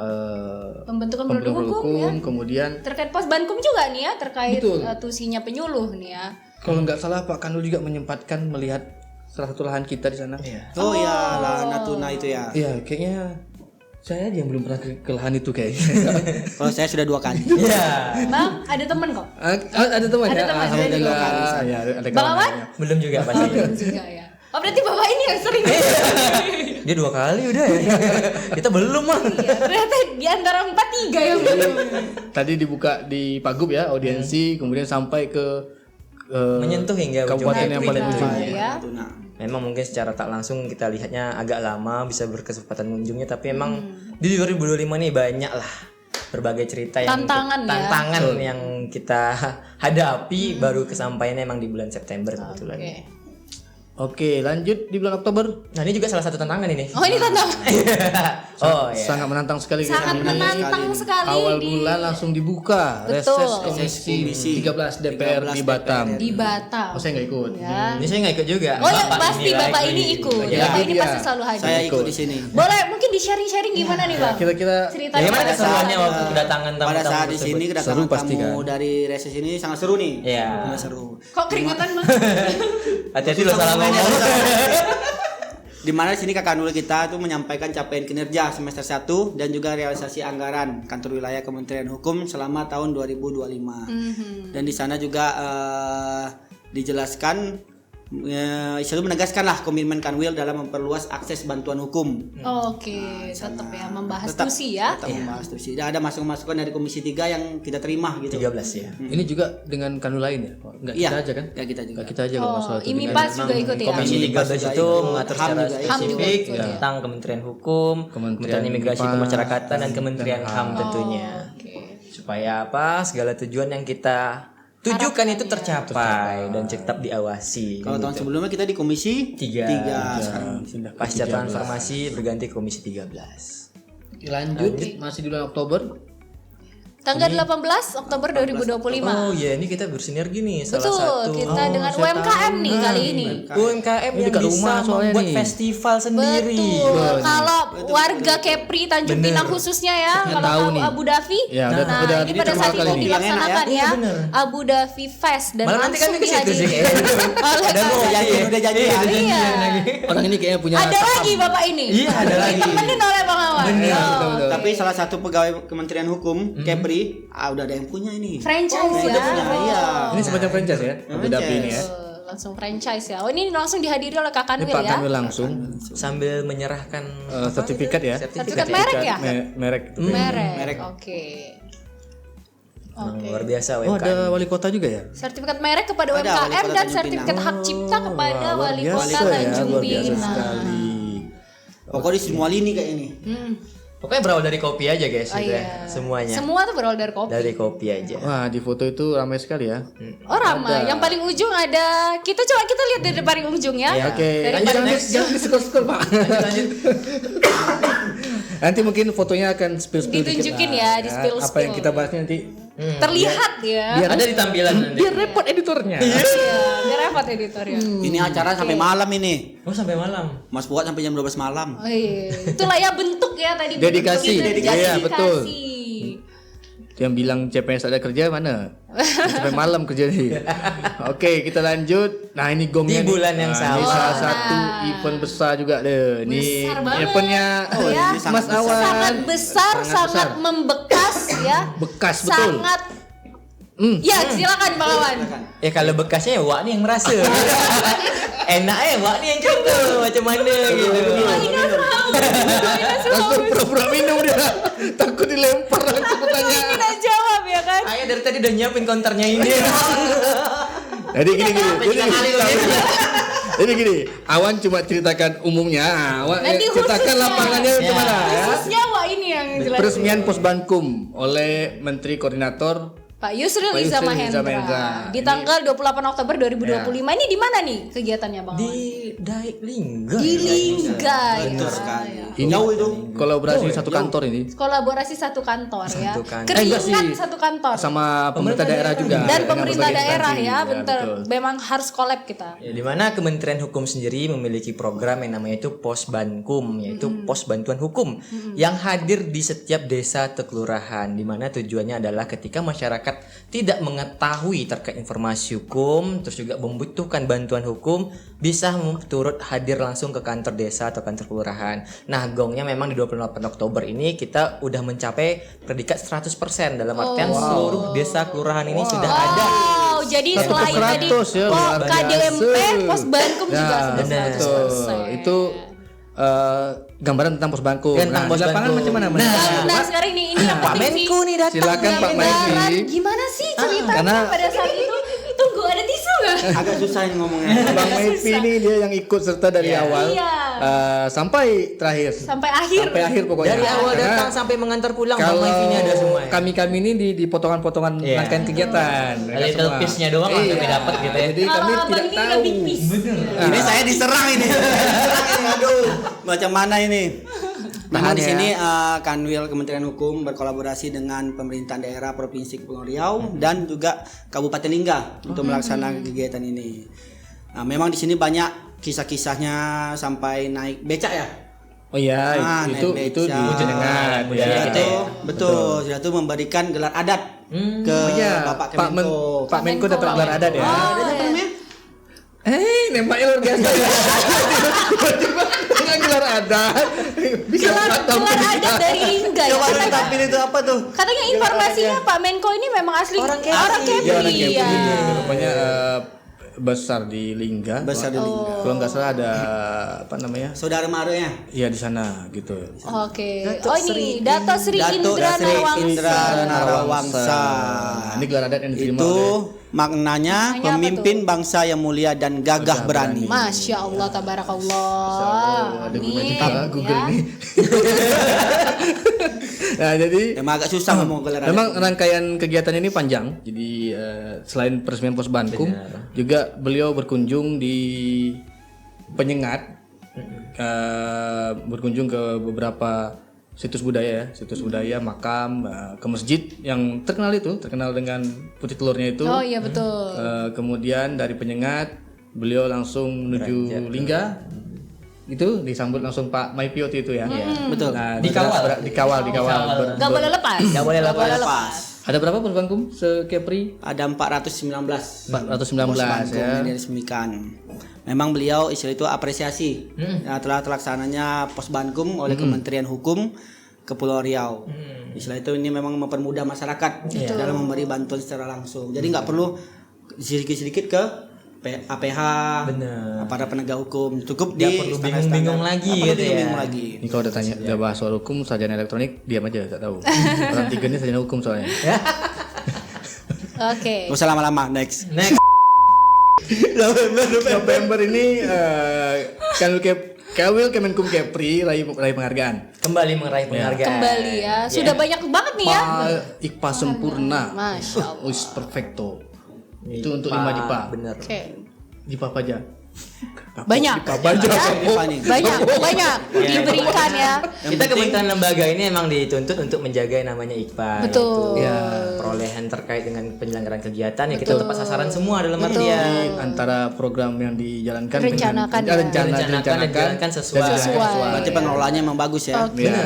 Pembentukan produk produk hukum ya. kemudian Terkait pos Bankum juga nih ya, terkait Betul. tusinya penyuluh nih ya. kalau nggak salah Pak Kanwil juga menyempatkan melihat salah satu lahan kita di sana. Oh ya, lah Natuna itu ya. Iya, kayaknya saya aja yang belum pernah ke lahan itu kayaknya. Kalau saya sudah 2 kali. Iya. Bang, ada temen kok. Ada teman Ada ya? teman, ada Alhamdulillah. Ya, ada Bang kawan Awan? lainnya. Belum juga pasti. Juga ya. Oh berarti bapak ini yang sering. Dia 2 kali udah ya. Kita belum mah. Iya, ternyata di antara 4 3 yang belum. Tadi dibuka di Pagub ya, audiensi, kemudian sampai ke Menyentuh hingga ujung. kabupaten yang paling Natuna, ujung. ya. Natuna. Memang mungkin secara tak langsung kita lihatnya agak lama bisa berkesempatan mengunjungnya, tapi emang di 2025 nih banyak lah berbagai cerita yang Tantangan ya. tantangan yang kita hadapi baru kesampaiannya emang di bulan September kebetulan. Oke. Oke, lanjut di bulan Oktober. Nah, ini juga salah satu tantangan ini. Oh ini tantangan. Oh iya. Sangat menantang sekali. Sangat Ini menantang sekali awal di bulan langsung dibuka Betul. reses komisi 13 DPR di 13 Batam. di Batam. Oh, saya nggak ikut. Ya. Ini saya nggak ikut juga. Oh ya pasti bapak lagi. ini ikut. Ya. Bapak ini Iya. pasti selalu hadir. Saya ikut di sini. Boleh mungkin di sharing-sharing gimana nih bang? Kira-kira Ceritanya Bagaimana pada keseruannya saat- waktu kedatangan tamu-tamu Pada saat di tersebut? sini kedatangan Seru pasti, tamu kan? dari reses ini sangat seru nih. Iya. Sangat seru. Kok keringetan bang? Hati-hati lo salah ngomong. Di mana di sini Kak Kanwil kita tuh menyampaikan capaian kinerja semester 1 dan juga realisasi anggaran kantor wilayah Kementerian Hukum selama tahun 2025. Dan di sana juga dijelaskan selalu menegaskan lah komitmen Kanwil dalam memperluas akses bantuan hukum. Oke, tetap ya membahas Tetap- tusi ya. Tetap membahas tusi. Dan ada masukan-masukan dari Komisi 3 yang kita terima gitu. 13 ya. ini juga dengan kanul lain ya? Enggak Iya. kita aja kan? Ya kita juga. Enggak kita aja kalau nggak Oh, salah. tuh. ini Dengan- pas juga ikut ya. Komisi 13 juga itu ikut. mengatur HAM secara juga ikut. HAM juga spesifik ikut, ya. tentang Kementerian Hukum, Kementerian Imigrasi IPA, Kemasyarakatan dan Kementerian HAM tentunya. Oke. Supaya apa? Segala tujuan yang kita tujukan itu tercapai dan tetap diawasi. Kalau tahun sebelumnya kita di Komisi 3. 3 sekarang pindah ke Pasca transformasi berganti ke Komisi 13. Lanjut, masih di bulan Oktober. Tanggal 18 Oktober 2025. Oh iya, ini kita bersinergi nih salah Betul, satu kita dengan UMKM nih kali ini. UMKM yang dekat bisa rumah soalnya membuat nih. festival sendiri. Betul. Kalau warga Kepri Tanjung Pinang khususnya ya, kalau tahu tahu nih. Abu Dhabi. Ya, nah, udah ini pada saat terkenal itu kali ini. dilaksanakan Iya, ya, bener. Abu Dhabi Fest dan Malah nanti kan langsung ke situ sih dihadiri oleh Ada mau Bapak. janji, udah janjian. Iya. Orang ini kayaknya punya Ada lagi Bapak ini. Iya, ada lagi. Ditemenin oleh Bang Awan. Oh. Tapi salah satu pegawai Kementerian Hukum Kepri udah ada yang punya ini. Franchise ya. Udah punya, iya. Ini semacam franchise ya, Abu Dhabi ini ya. Langsung franchise ya. Oh ini langsung dihadiri oleh Kak Ini Kanwil Pak ya. Kanwil langsung Sambil menyerahkan sertifikat ya. Sertifikat merek ya? Merek. Merek. Oke. Luar biasa Oh, UMKM. ada wali kota juga ya? Sertifikat merek kepada Ada, UMKM Wali Kota dan Tanjung sertifikat Pinang. hak cipta kepada Wah, luar Wali biasa Kota ya, Tanjung luar biasa Pinang. sekali. Pokoknya di semua lini kayak ini. Pokoknya berawal dari kopi aja guys, Oh, gitu ya. iya. Semuanya Semua tuh berawal dari kopi. dari kopi aja. Wah, di foto itu ramai sekali ya. Oh ramai. Yang paling ujung ada. Kita lihat dari paling ujung ya. Iya. Oke, Dari lanjut, paling next. jangan di-scroll, Pak. Nanti mungkin fotonya akan spill Ditunjukin ya, di spill. Apa yang kita bahas nanti terlihat ya. Ada di tampilan nanti. biar repot editornya. Iya. Biar repot editornya. Ini acara sampai malam ini. Oh, sampai malam. Mas buat sampai jam 12 malam. Oh iya. Itulah ya bentuk ya tadi. Dedikasi. bentuk itu. Iya, betul. Yang bilang CPNS ada kerja mana? Sampai malam kerja nih. Oke, kita lanjut. Nah, ini gongnya. Di bulan yang Ini sama. salah satu event besar juga deh. Ini Besar banget. eventnya Ya, Mas Awan. sangat besar, sangat membekas ya. Bekas betul. Sangat. Ya, silakan Bang Awan. Ya kalau bekasnya ya Wak nih yang merasa. Enak Wak nih yang cerita macam mana gitu. Langsung pura-pura minum dia. Takut dilempar langsung pertanyaan. Tidak jawab ya kan? Ayah dari tadi udah nyiapin counternya ini. Jadi gini. Tiga kali loh, gitu. Jadi gini, Awan cuma ceritakan umumnya. Awan Nanti ceritakan khususnya. lapangannya gimana ya. Khususnya Wak ini yang jelas. Peresmian Posbankum oleh Menteri Koordinator Pak Yusril Pak Iza Yusril Iza Mahendra. Mahendra. Di tanggal 28 Oktober 2025. Ini di mana nih kegiatannya Bang Di Awan? Daik Lingga. Di Lingga ya. Betul sekali. ini Jauh itu. kolaborasi satu kantor ini Kolaborasi satu kantor ya. Satu kantor. enggak sih. Keringat satu kantor. sama pemerintah daerah juga Dan dengan pemerintah berbagai daerah instansi. ya, bentar. betul. Memang harus collab kita. Ya, di mana Kementerian Hukum sendiri memiliki program yang namanya itu Posbankum, yaitu Pos Bantuan Hukum yang hadir di setiap desa atau kelurahan, di mana tujuannya adalah ketika masyarakat tidak mengetahui terkait informasi hukum, terus juga membutuhkan bantuan hukum, bisa turut hadir langsung ke kantor desa atau kantor kelurahan. Nah, gongnya memang di 28 Oktober ini kita udah mencapai predikat 100% dalam artian seluruh desa kelurahan ini sudah ada. Wow, jadi Satu selain per tadi seratus ya, luar biasa. KDMP, Posbankum juga Ya, sudah benar. 100%. itu gambaran tentang Posbankum. Tentang Di lapangan Posbankum. macam mana? Mas? Nah, sekarang ini yang Pak penting Menko sih. nih datang. Silakan Pak Gambaran, Menko. gimana sih ceritanya karena- pada saat itu? Tunggu, ada tisu nggak? Agak susah ini ngomongnya. Bang Mepi ini dia yang ikut serta dari awal Iya. sampai terakhir. Sampai akhir. Sampai akhir pokoknya. Dari awal Karena datang sampai mengantar pulang, Bang kalau Maifi-nya ada semua. Ya? kami ini di potongan-potongan Iya. rangkaian kegiatan. Ada Mereka little semua. piece-nya doang lah kami dapat gitu ya. Jadi Kalau kami abang tidak ini udah tahu. big piece. Ini saya diserang ini. Diserang ini, aduh. Macam mana ini? Memang di Tahan sini Kanwil Kementerian Hukum berkolaborasi dengan pemerintah daerah Provinsi Kepulauan Riau dan juga Kabupaten Lingga untuk melaksanakan kegiatan ini. Nah, memang di sini banyak kisah-kisahnya sampai naik becak ya. Oh iya, Naik itu becak. di jenengan. Budaya Sudah kita itu, ya. betul. Sudah itu memberikan gelar adat ke Oh iya, Bapak Pak Kemenko. Pak Menko dapat gelar adat ya. Nembaknya luar biasa ya. Tiba-tiba dengan gelar adat. Bisa batal Gelar adat dari Lingga ya. Coba Katanya- tampil itu apa tuh? Katanya informasinya Pak Menko ini memang asli orang Iya, orang Kepri Kepri. ya. Rupanya besar di Lingga. Besar di Lingga. Kalau nggak salah ada apa namanya? Saudara marenya. Iya di sana gitu. Oke. Oh ini Dato Sri Indra Sri Indra Narawangsa. Narawangsa. Nah, ini gelar adat yang diterima Itu oleh maknanya Maknanya apa pemimpin bangsa yang mulia dan gagah berani. Masya Allah, tabarakallah. ada Amin. juga Google Ya. nih. Nah, jadi Emang agak susah ngomong gelar adat. memang rangkaian kegiatan ini panjang. Jadi selain peresmian Posbankum, juga beliau berkunjung di Penyengat, berkunjung ke beberapa situs budaya, makam, ke masjid yang terkenal dengan putih telurnya itu. Oh iya betul. Kemudian dari Penyengat beliau langsung menuju Lingga. Itu disambut langsung Pak Maipioti itu ya. Betul. Nah, Dikawal. dikawal. Gak boleh lepas. Nggak boleh lepas. Lepas. Ada berapa Posbankum se-Kepri? Ada 419. 419 Posbankum ya. yang diresmikan. Memang beliau istilah itu apresiasi telah terlaksananya Posbankum oleh Kementerian Hukum Kepulauan Riau. Istilah itu ini memang mempermudah masyarakat dalam memberi bantuan secara langsung. Jadi nggak perlu sedikit-sedikit ke APH, para penegak hukum. Cukup Nggak di perlu standar-standar. bingung-bingung lagi Nggak perlu gitu ya. bingung-bingung lagi. Ini kalau udah tanya udah bahas soal hukum, sarjana elektronik diam aja, tak tahu. Orang tiga ini sarjana hukum soalnya. Oke. Gak usah lama-lama. Next. Next. November ini Kanwil Kemenkum Kepri raih penghargaan. Kembali meraih penghargaan. Kembali ya. Sudah banyak banget nih ya. Pak Iqpa sempurna. Masya Allah. Wis perfecto. Itu untuk 5 Dipa. Bener. Oke. Dipa apa aja? Banyak. Banyak diberikan ya. Kita kementerian lembaga ini emang dituntut untuk menjaga yang namanya IKPA. Betul. yaitu, perolehan terkait dengan penyelenggaraan kegiatan ya kita tepat sasaran semua dalam artian Antara program yang dijalankan Rencanakan dengan ya. direncanakan dan dijalankan sesuai. Sesuai. Berarti pengelolaannya memang bagus ya. Oke. Ya.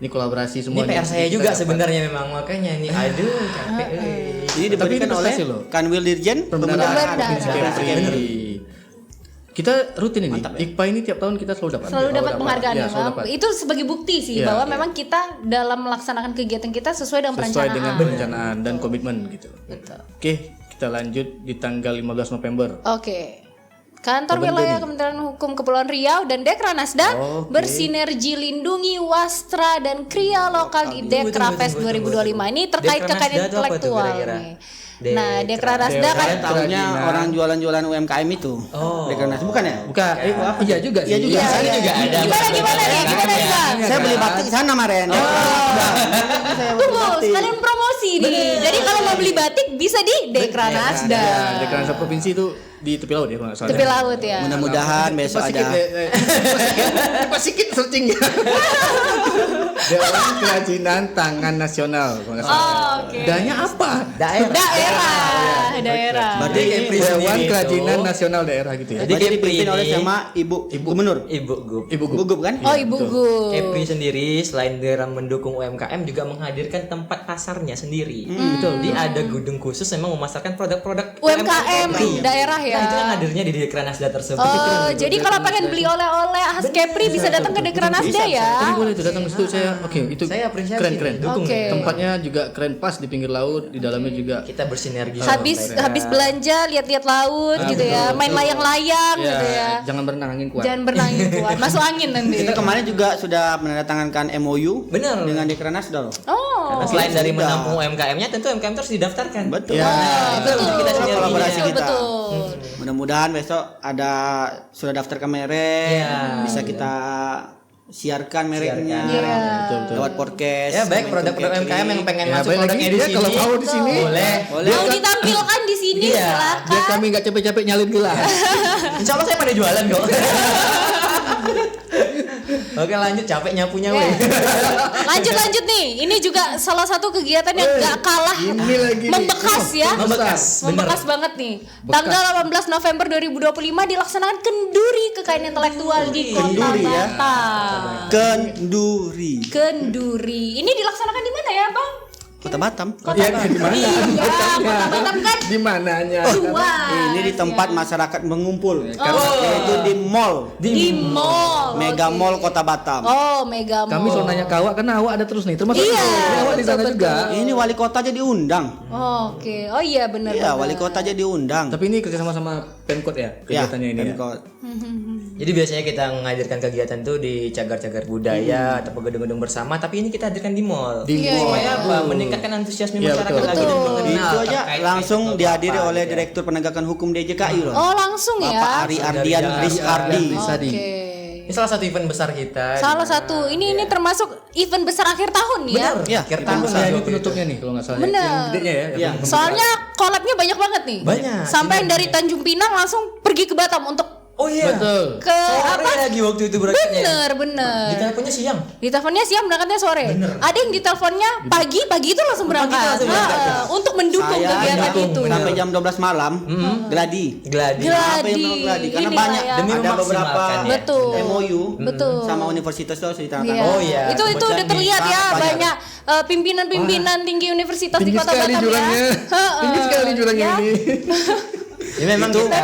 Ini kolaborasi semua. Ini PR saya Kita juga dapat. sebenarnya memang, makanya ini aduh capek. Ini diberikan ini oleh prestasi loh. Kanwil Dirjen Pemberdayaan. Provinsi Kepri. Kita rutin ini. IKPA ini tiap tahun kita selalu dapat. Selalu dapat penghargaan Iya, ya, selalu Bang. dapat. Itu sebagai bukti sih Iya, bahwa iya. memang kita dalam melaksanakan kegiatan kita sesuai dengan Sesuai perencanaan. dengan perencanaan dan komitmen gitu. Betul. Oke, kita lanjut di tanggal 15 November. Oke. Kantor Wilayah Kementerian Hukum Kepulauan Riau dan Dekranasda Oke. bersinergi lindungi wastra dan kria lokal di Dekrafest 2025. Ini terkait Dekranasda kekayaan itu apa tuh intelektual kira-kira? nih. Nah, Dekranasda kan Saya tahunya orang jualan-jualan UMKM itu. Dekranasda bukan ya? Bukan, iya juga sih. Iya juga. Saya juga ada. gimana nih? Gimana nih, Bang? Saya beli batik di sana kemarin. Saya beli Tunggu, batik. sekalian promosi nih. Jadi kalau mau beli batik bisa di Dekranasda. Ya, Dekranasda provinsi itu di tepi laut ya kalau nggak salah. Tepi laut ya. Mudah-mudahan besok ada. Pas sedikit searchingnya. Dewan Kerajinan Tangan Nasional kalau nggak salah. Oh, oke. Danya apa? Daerah. Berarti Kepri Dewan sendiri Kerajinan itu- Nasional Daerah gitu ya. Jadi Berarti Kepri dipimpin oleh ini- sama Ibu Gubernur. Ibu Gup. Ibu Gup. Gugup kan? Oh, Ibu Gu. Kepri sendiri selain dalam mendukung UMKM juga menghadirkan tempat pasarnya sendiri. Betul. Dia ada gudang khusus memang memasarkan produk-produk UMKM Kepri. daerah ya. Nah, itu yang hadirnya di Dekranasda tersebut. Oh, jadi kalau pengen beli oleh-oleh khas Kepri bisa datang ke Dekranasda ya. Jadi boleh tuh datang ke situ saya. Oke, itu Saya apresiasi keren-keren. nih, dukung Oke. nih. Tempatnya juga keren pas di pinggir laut, di dalamnya juga. Kita bersinergi. sama Habis mereka. habis belanja lihat-lihat laut gitu ya, main layang-layang gitu ya. Jangan berenang angin kuat. Jangan berenang kuat, masuk angin nanti. Kita kemarin juga sudah menandatangani MOU Benar. dengan Dekranasda loh. Oh. Karena selain dari Sudah. menampung UMKM-nya, tentu UMKM terus didaftarkan. Betul. Ya, Nah, itu betul. kita sinerginya. Kolaborasi kita. Betul. Mudah-mudahan besok ada sudah daftar ke merek, Iya. bisa kita siarkan mereknya Iya. Betul. lewat podcast. Ya baik produk-produk Kepri. UMKM yang pengen Ya, masuk baik produknya lagi. di Ya, sini. kalau mau di sini. Boleh. Mau ditampilkan di sini Iya. Biar silakan. kami nggak capek-capek nyalin gelas. Insya Allah saya pada jualan kok. Oke lanjut capek nyapunya weh. Lanjut nih. Ini juga salah satu kegiatan yang gak kalah Ini lagi nih. membekas ya. Membekas. Membekas banget nih. Tanggal 18 November 2025 dilaksanakan kenduri kekayaan intelektual di Kota Kenduri ya. Batam. Kenduri. Kenduri. Ini dilaksanakan di mana ya, Bang? Kota Batam. Iya, di mana? Iya, Kota Batam kan Di mananya? luas. Ini di tempat masyarakat mengumpul. Oh. Yaitu di mall. Di mall. Mega Oke. Mall Kota Batam. Oh, Mega Mall. Kami selalu nanya ke awak karena awak ada terus nih. Termasuk Iya, awak di sana betul, juga. Ini wali kota aja diundang. Oke. Oh iya benar. Iya, wali kota aja diundang. Tapi ini kerjasama sama Pemkot ya kegiatannya ini ya. Pemkot. Jadi biasanya kita menghadirkan kegiatan tuh di cagar-cagar budaya atau gedung-gedung bersama, tapi ini kita hadirkan di mall. Di Iya, mall. Supaya apa? Meningkatkan antusiasme Iya, masyarakat betul. lagi dan Betul. mengenal Itu aja terkait langsung itu dihadiri apa, oleh gitu ya. Direktur Penegakan Hukum DJKI loh. Oh, langsung Bapak ya. Ari Ardian Saudari Rizkardi. Rizkardi. Oke. Ini salah satu event besar kita. Salah di mana- satu. Ini termasuk event besar akhir tahun nih ya. Benar. Iya, Akhir itu tahun Nah, lah ini waktu penutupnya nih kalau nggak salah. Bener. Yang gedenya ya. Iya. Soalnya collabnya banyak banget nih. Banyak. Sampai yang dari Tanjung Pinang langsung pergi ke Batam untuk Oh iya. Betul. ke Sore apa? lagi waktu itu berangkatnya. Bener. Di teleponnya siang. Diteleponnya siang berangkatnya sore. Ada yang diteleponnya pagi itu langsung berangkat. langsung berangkat, Nah, untuk mendukung Saya kegiatan dukung itu. sampai jam 12 malam. Gladi. Gladi. Gladi. Apa yang memang gladi? Karena Inilah banyak ya. Demi ada beberapa memaksimalkan ya. Betul. MOU Betul. sama universitas itu harus ditandatangani. Iya. Oh, iya. Itu udah Kebetulan terlihat di ya Banyak. banyak pimpinan-pimpinan tinggi universitas di Tinggi Kota sekali Batam jurangnya. ya. Tinggi sekali jurangnya Ya. ini. Ini memang kita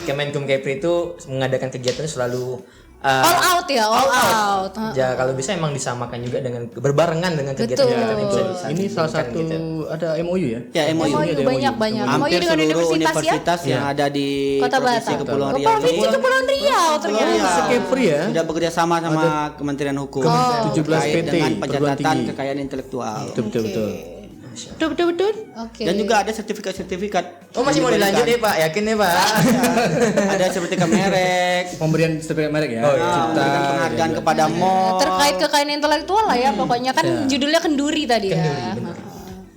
Kemenkum Kepri itu mengadakan kegiatan selalu All out ya, all out. ya kalau bisa emang disamakan juga dengan berbarengan dengan kegiatan-kegiatan yang bisa Ini salah disampingkan satu gitu. ada MOU ya. Ya, MOU. MOU banyak. MOU Hampir dengan seluruh universitas ya. universitas yang ada di Kota Provinsi Batam. Kepulauan Oh, Riau Provinsi ini Kepulauan Riau ternyata. Riau. Kepri ya. sudah bekerja sama sama Kementerian Hukum 17 terkait PT, dengan perguruan pencatatan tinggi. kekayaan intelektual. Betul. Betul. Oke. Dan juga ada sertifikat-sertifikat. Oh masih mau dilanjut nih Pak, yakin nih Pak? Ada sertifikat merek, Pemberian sertifikat merek ya. memberikan penghargaan kepada mall. Terkait kekayaan intelektual lah ya, pokoknya kan judulnya kenduri tadi ya.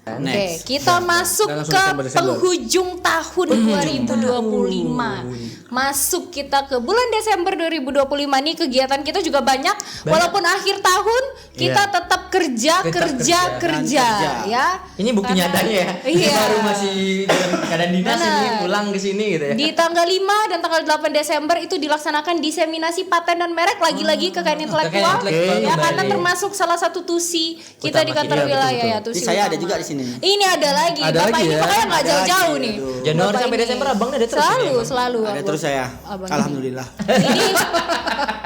Oke, Next. kita masuk Dan langsung ke Desember. penghujung tahun 2025. masuk kita ke bulan Desember 2025 nih, kegiatan kita juga banyak. Walaupun akhir tahun kita tetap kerja ya. Ini bukti Karena- nyatanya ya. Iya. Baru masih dalam keadaan dinas Benar. ini pulang ke sini gitu ya. Di tanggal 5 dan tanggal 8 Desember itu dilaksanakan diseminasi paten dan merek lagi-lagi kekayaan intelektual. intelektual Ya, kembali. karena termasuk salah satu tusi kita di kantor Utama, iya, wilayah betul, ya, Jadi tusi saya ada utama. juga di sini. Ini ada lagi. Ada Bapak lagi ini ya? makanya nggak Ada jauh-jauh lagi, nih. aduh. Januari Bapak sampai ini. Desember abangnya ada terus Selalu, ini, selalu. Ada abang. terus saya. Abang. Alhamdulillah. Ini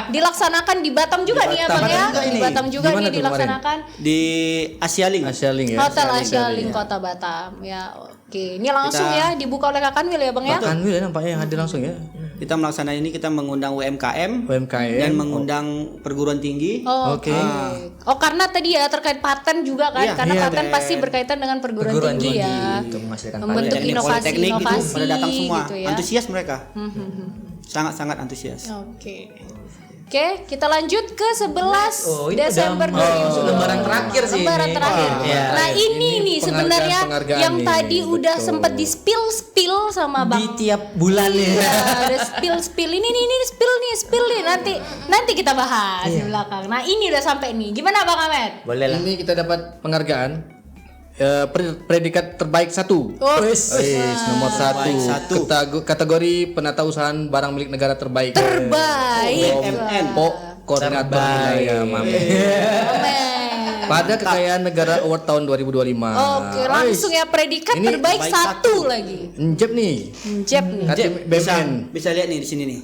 dilaksanakan di Batam juga nih ya, Bang ya. juga Di ini. Batam juga Di mana nih tuh dilaksanakan. Di Asia Link. Asia Link ya. Hotel Asia Asia Link. Link Kota Batam ya. Oke, ini langsung Kita- ya dibuka oleh Kak Kanwil ya, Bang ya. Kanwil ya nampaknya yang hadir langsung ya. Kita melaksanakan ini, kita mengundang UMKM UMKM. dan mengundang perguruan tinggi. Oh, Oke. Oh, karena tadi ya terkait paten juga kan, Iya, karena iya, paten pasti berkaitan dengan perguruan tinggi ya. untuk menghasilkan Membentuk paten. Teknik politeknik itu inovasi-inovasi pada datang semua. gitu ya. Antusias mereka. Sangat-sangat antusias. Oke. Oke, kita lanjut ke 11 Oh, ini Desember udah masuk lembaran terakhir sih Lembaran ini. terakhir. Iya. Nah, ini nih sebenarnya penghargaan yang nih, tadi udah betul. sempet di spill sama Di Bang. tiap bulan Iya, ya. ada spill ini spill nih nanti kita bahas di belakang. Nah, ini udah sampai nih. Gimana Bang Ahmed? Boleh lah. Ini kita dapat penghargaan predikat terbaik 1. Oh, Nomor 1. Terbaik satu. Kategori penata usahaan barang milik negara terbaik. terbaik. BUMN. Koordinator wilayah Mame. Amen. Pada Kekayaan Negara Award tahun 2025. Oke, langsung ya predikat Ini terbaik terbaik satu satu. lagi. Njep nih. Jeb nih. Hati Bisa, BMN. bisa lihat nih di sini nih.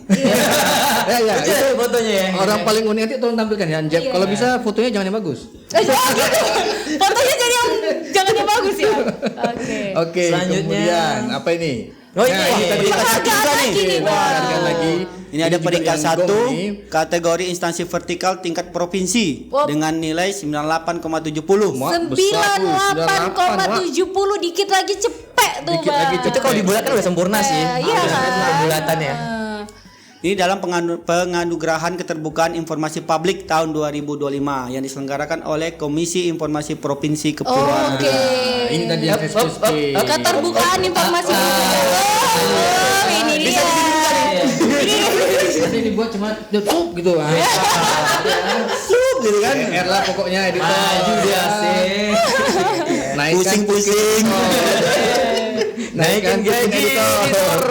Ya ya. Itu ada fotonya ya. Orang paling unik nanti tolong tampilkan ya Njep. Iya. Kalau bisa fotonya jangan yang bagus. Oh, gitu. Fotonya jadi yang jangan yang bagus ya. Oke. Oke, Selanjutnya. kemudian apa ini? Oh, ini. kita Peringkat Penghargaan ketiga lagi nih, nih. Bang. Penghargaan lagi. Ini ada juga peringkat yang 1 gong nih. kategori instansi vertikal tingkat provinsi Wow. dengan nilai 98,70. Wah, besar tuh, 98,70 dikit lagi cepet tuh, Dikit Bang. lagi Itu kalau dibulatkan udah sempurna sih. Iya kan? Bulatan ya. Ini dalam penganugerahan keterbukaan informasi publik tahun 2025 yang diselenggarakan oleh Komisi Informasi Provinsi Kepulauan Oke. Riau. Ini tadi yang SPSP. Keterbukaan informasi. Oh, ini dia. Nanti dibuat cuma tutup gitu kan. Tutup gitu kan. R lah pokoknya editor. Maju dia sih. Naikkan Pusing-pusing. Naikkan gaji editor.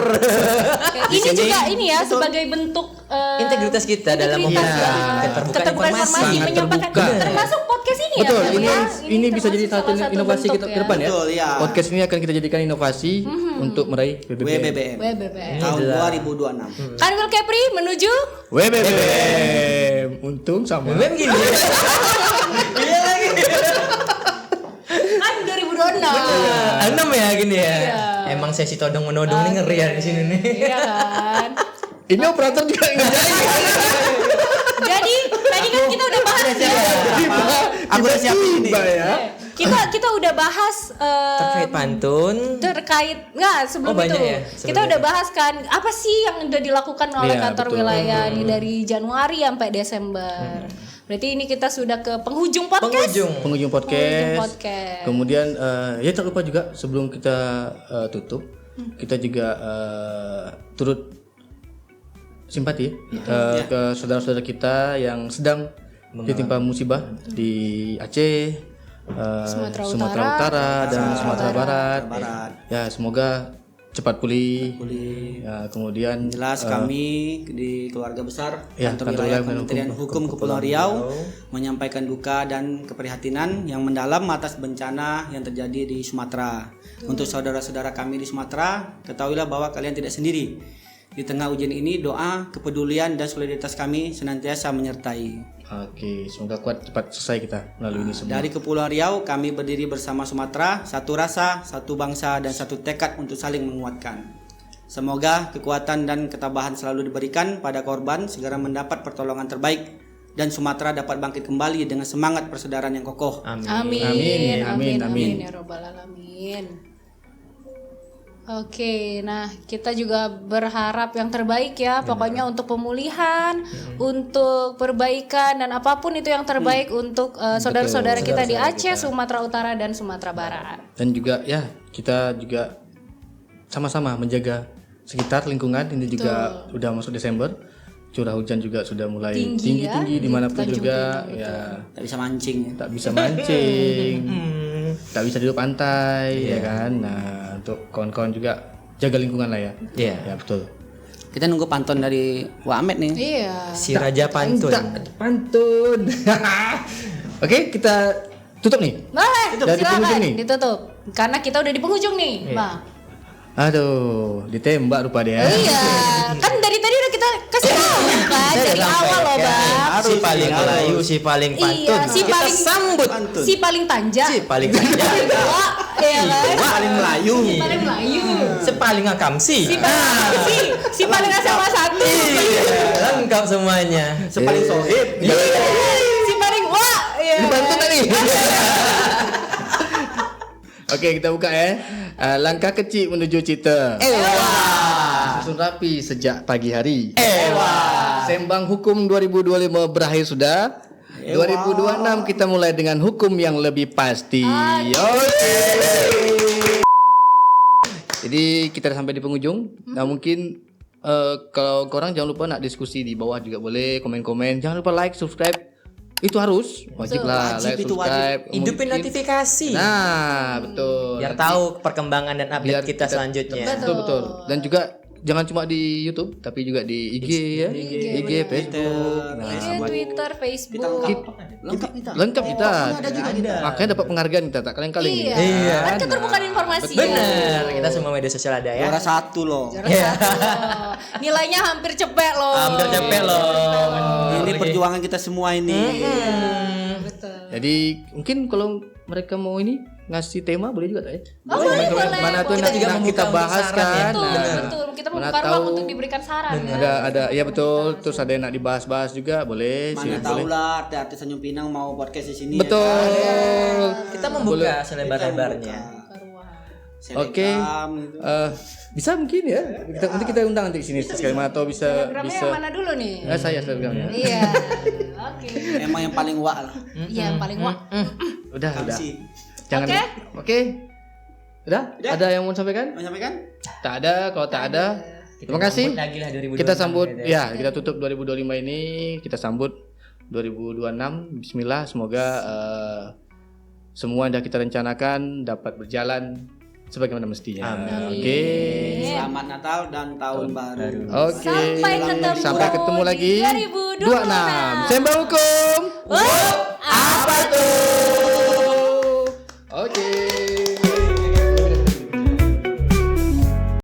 Ini juga ini ya sebagai bentuk Integritas kita dalam integritas ya. memperkenalkan Keterbukaan informasi Sangat menyampaikan terbuka. termasuk podcast ini Betul, ya. Bang, ini ya? ini bisa jadi termasuk satu salah inovasi bentuk kita ke depan ya. Betul, ya. Podcast ini akan kita jadikan inovasi untuk meraih WBBM. WBBM WBBM. tahun 2026. Kanwil Kepri menuju WBBM. Untung sama. BBM gini. Iya lagi. kan 2026. 6 ya gini ya. Iya. Emang sesi todong menodong nih ngeri ya di sini nih. Iya kan. Ini operator juga ngerjain. Jadi tadi kan kita udah bahas ya. Aku udah siapin ini. Tiba-tiba ya. Kita udah bahas Terkait pantun. terkait nggak sebelum Oh, banyak itu ya, kita sebelum udah itu. bahas kan apa sih yang udah dilakukan oleh Iya, kantor betul. wilayah nih dari Januari sampai Desember. Berarti ini kita sudah ke penghujung podcast. Pengunjung Penghujung podcast. podcast. Kemudian ya tak lupa juga sebelum kita tutup, kita juga turut simpati ke saudara-saudara kita yang sedang ditimpa musibah di Aceh, Sumatera Utara dan Sumatera Barat. Ya, semoga cepat pulih. Ya, kemudian Jelas kami di keluarga besar Ya, kantor kantor wilayah wilayah Kementerian Hukum Kepulauan Riau menyampaikan duka dan keprihatinan yang mendalam atas bencana yang terjadi di Sumatera. Untuk saudara-saudara kami di Sumatera, ketahuilah bahwa kalian tidak sendiri. Di tengah ujian ini, doa, kepedulian dan solidaritas kami senantiasa menyertai. Oke, semoga kuat cepat selesai kita melalui ini semua. Dari Kepulauan Riau, kami berdiri bersama Sumatera, satu rasa, satu bangsa, dan satu tekad untuk saling menguatkan. Semoga kekuatan dan ketabahan selalu diberikan pada korban, segera mendapat pertolongan terbaik, dan Sumatera dapat bangkit kembali dengan semangat persaudaraan yang kokoh. Amin. Amin, amin, amin. Ya robbal alamin. Oke, nah kita juga berharap yang terbaik ya, pokoknya untuk pemulihan, untuk perbaikan dan apapun itu yang terbaik untuk saudara-saudara kita di Aceh, Sumatera Utara dan Sumatera Barat. Dan juga ya kita juga sama-sama menjaga sekitar lingkungan. Ini juga udah masuk Desember. Curah hujan juga sudah mulai tinggi-tinggi dimanapun juga. Ya, Tak bisa mancing ya. tak bisa mancing, tak bisa duduk pantai, ya kan. Nah, untuk kawan-kawan juga jaga lingkungan lah ya. Iya. Ya betul. Kita nunggu pantun dari Wamet nih. Iya. Si Raja Pantun. Pantun. Oke, kita tutup nih. Boleh, Dari penghujung silakan nih. ditutup. Karena kita udah di penghujung nih, Bang. Aduh, ditembak rupa dia. Iya, kan dari tadi udah kita kasih tahu kan dari awal loh, Bang. Si paling Melayu, si paling pantun. Iya, si Kita paling sambut. si paling tanja. Si paling tanja. Wah, iya kan? Paling Melayu. Si paling Melayu. Si paling akamsi. Si paling SMA 1. Iya, lengkap semuanya. Sepaling sohib. Si paling wah, iya. Ini pantun tadi. Oke, kita buka ya. Langkah kecil menuju cita. Susun rapi sejak pagi hari. Sembang hukum 2025 berakhir sudah. 2026 kita mulai dengan hukum yang lebih pasti. Oke. Jadi kita sampai di penghujung. Nah, mungkin kalau korang jangan lupa nak diskusi di bawah juga boleh, komen-komen. Jangan lupa like, subscribe. Itu harus wajib lah, like, itu subscribe. Hidupin Mungkin- notifikasi. Nah, betul. Biar tahu perkembangan dan update Biar kita selanjutnya. Betul. Dan juga jangan cuma di YouTube, tapi juga di IG ya. IG, Facebook. Nah, IG, sama Twitter, Facebook. Lengkap kita. lengkap kita. Ada juga kita. Makanya dapat penghargaan kita tak kaleng-kaleng Iya. ini. Kan keterbukaan informasi. Bener, kita semua media sosial ada ya. Juara 1 loh. Iya. Nilainya hampir cepet loh. Hampir capek loh. Ini perjuangan kita semua ini. Betul. Jadi mungkin kalau mereka mau ini ngasih tema boleh juga tak ya? Boleh. Mana tuh Kita yang juga nak membuka kita untuk bahas saran ya. kan? Betul, Nah, betul. Kita mana membuka ruang tahu untuk diberikan saran kan. ada ya betul. Terus ada yang nak dibahas-bahas juga boleh. Mana Boleh. tahu lah artis Tanjung Pinang mau podcast di sini. Betul. Kita membuka selebar-lebarnya. Oke. Bisa mungkin ya. Nanti kita undang nanti sini sekali atau bisa Programnya yang mana dulu nih? saya Instagramnya. Iya. Oke. Emang yang paling wak lah. Iya, yang paling wah. Udah. Sih. Jangan. Oke. Oke. Udah? Ada yang mau sampaikan? Mau sampaikan? Tak ada. Kalau tak ada, terima kasih. Lagi lah 2026 Kita sambut gitu ya, kita tutup 2025 ini, kita sambut 2026. Bismillah, semoga semua yang dah kita rencanakan dapat berjalan sebagaimana mestinya. Oke. Selamat Natal dan tahun baru. Oke. Sampai ketemu Sampai ketemu di lagi 2026. 26. Sembang hukum. Wah.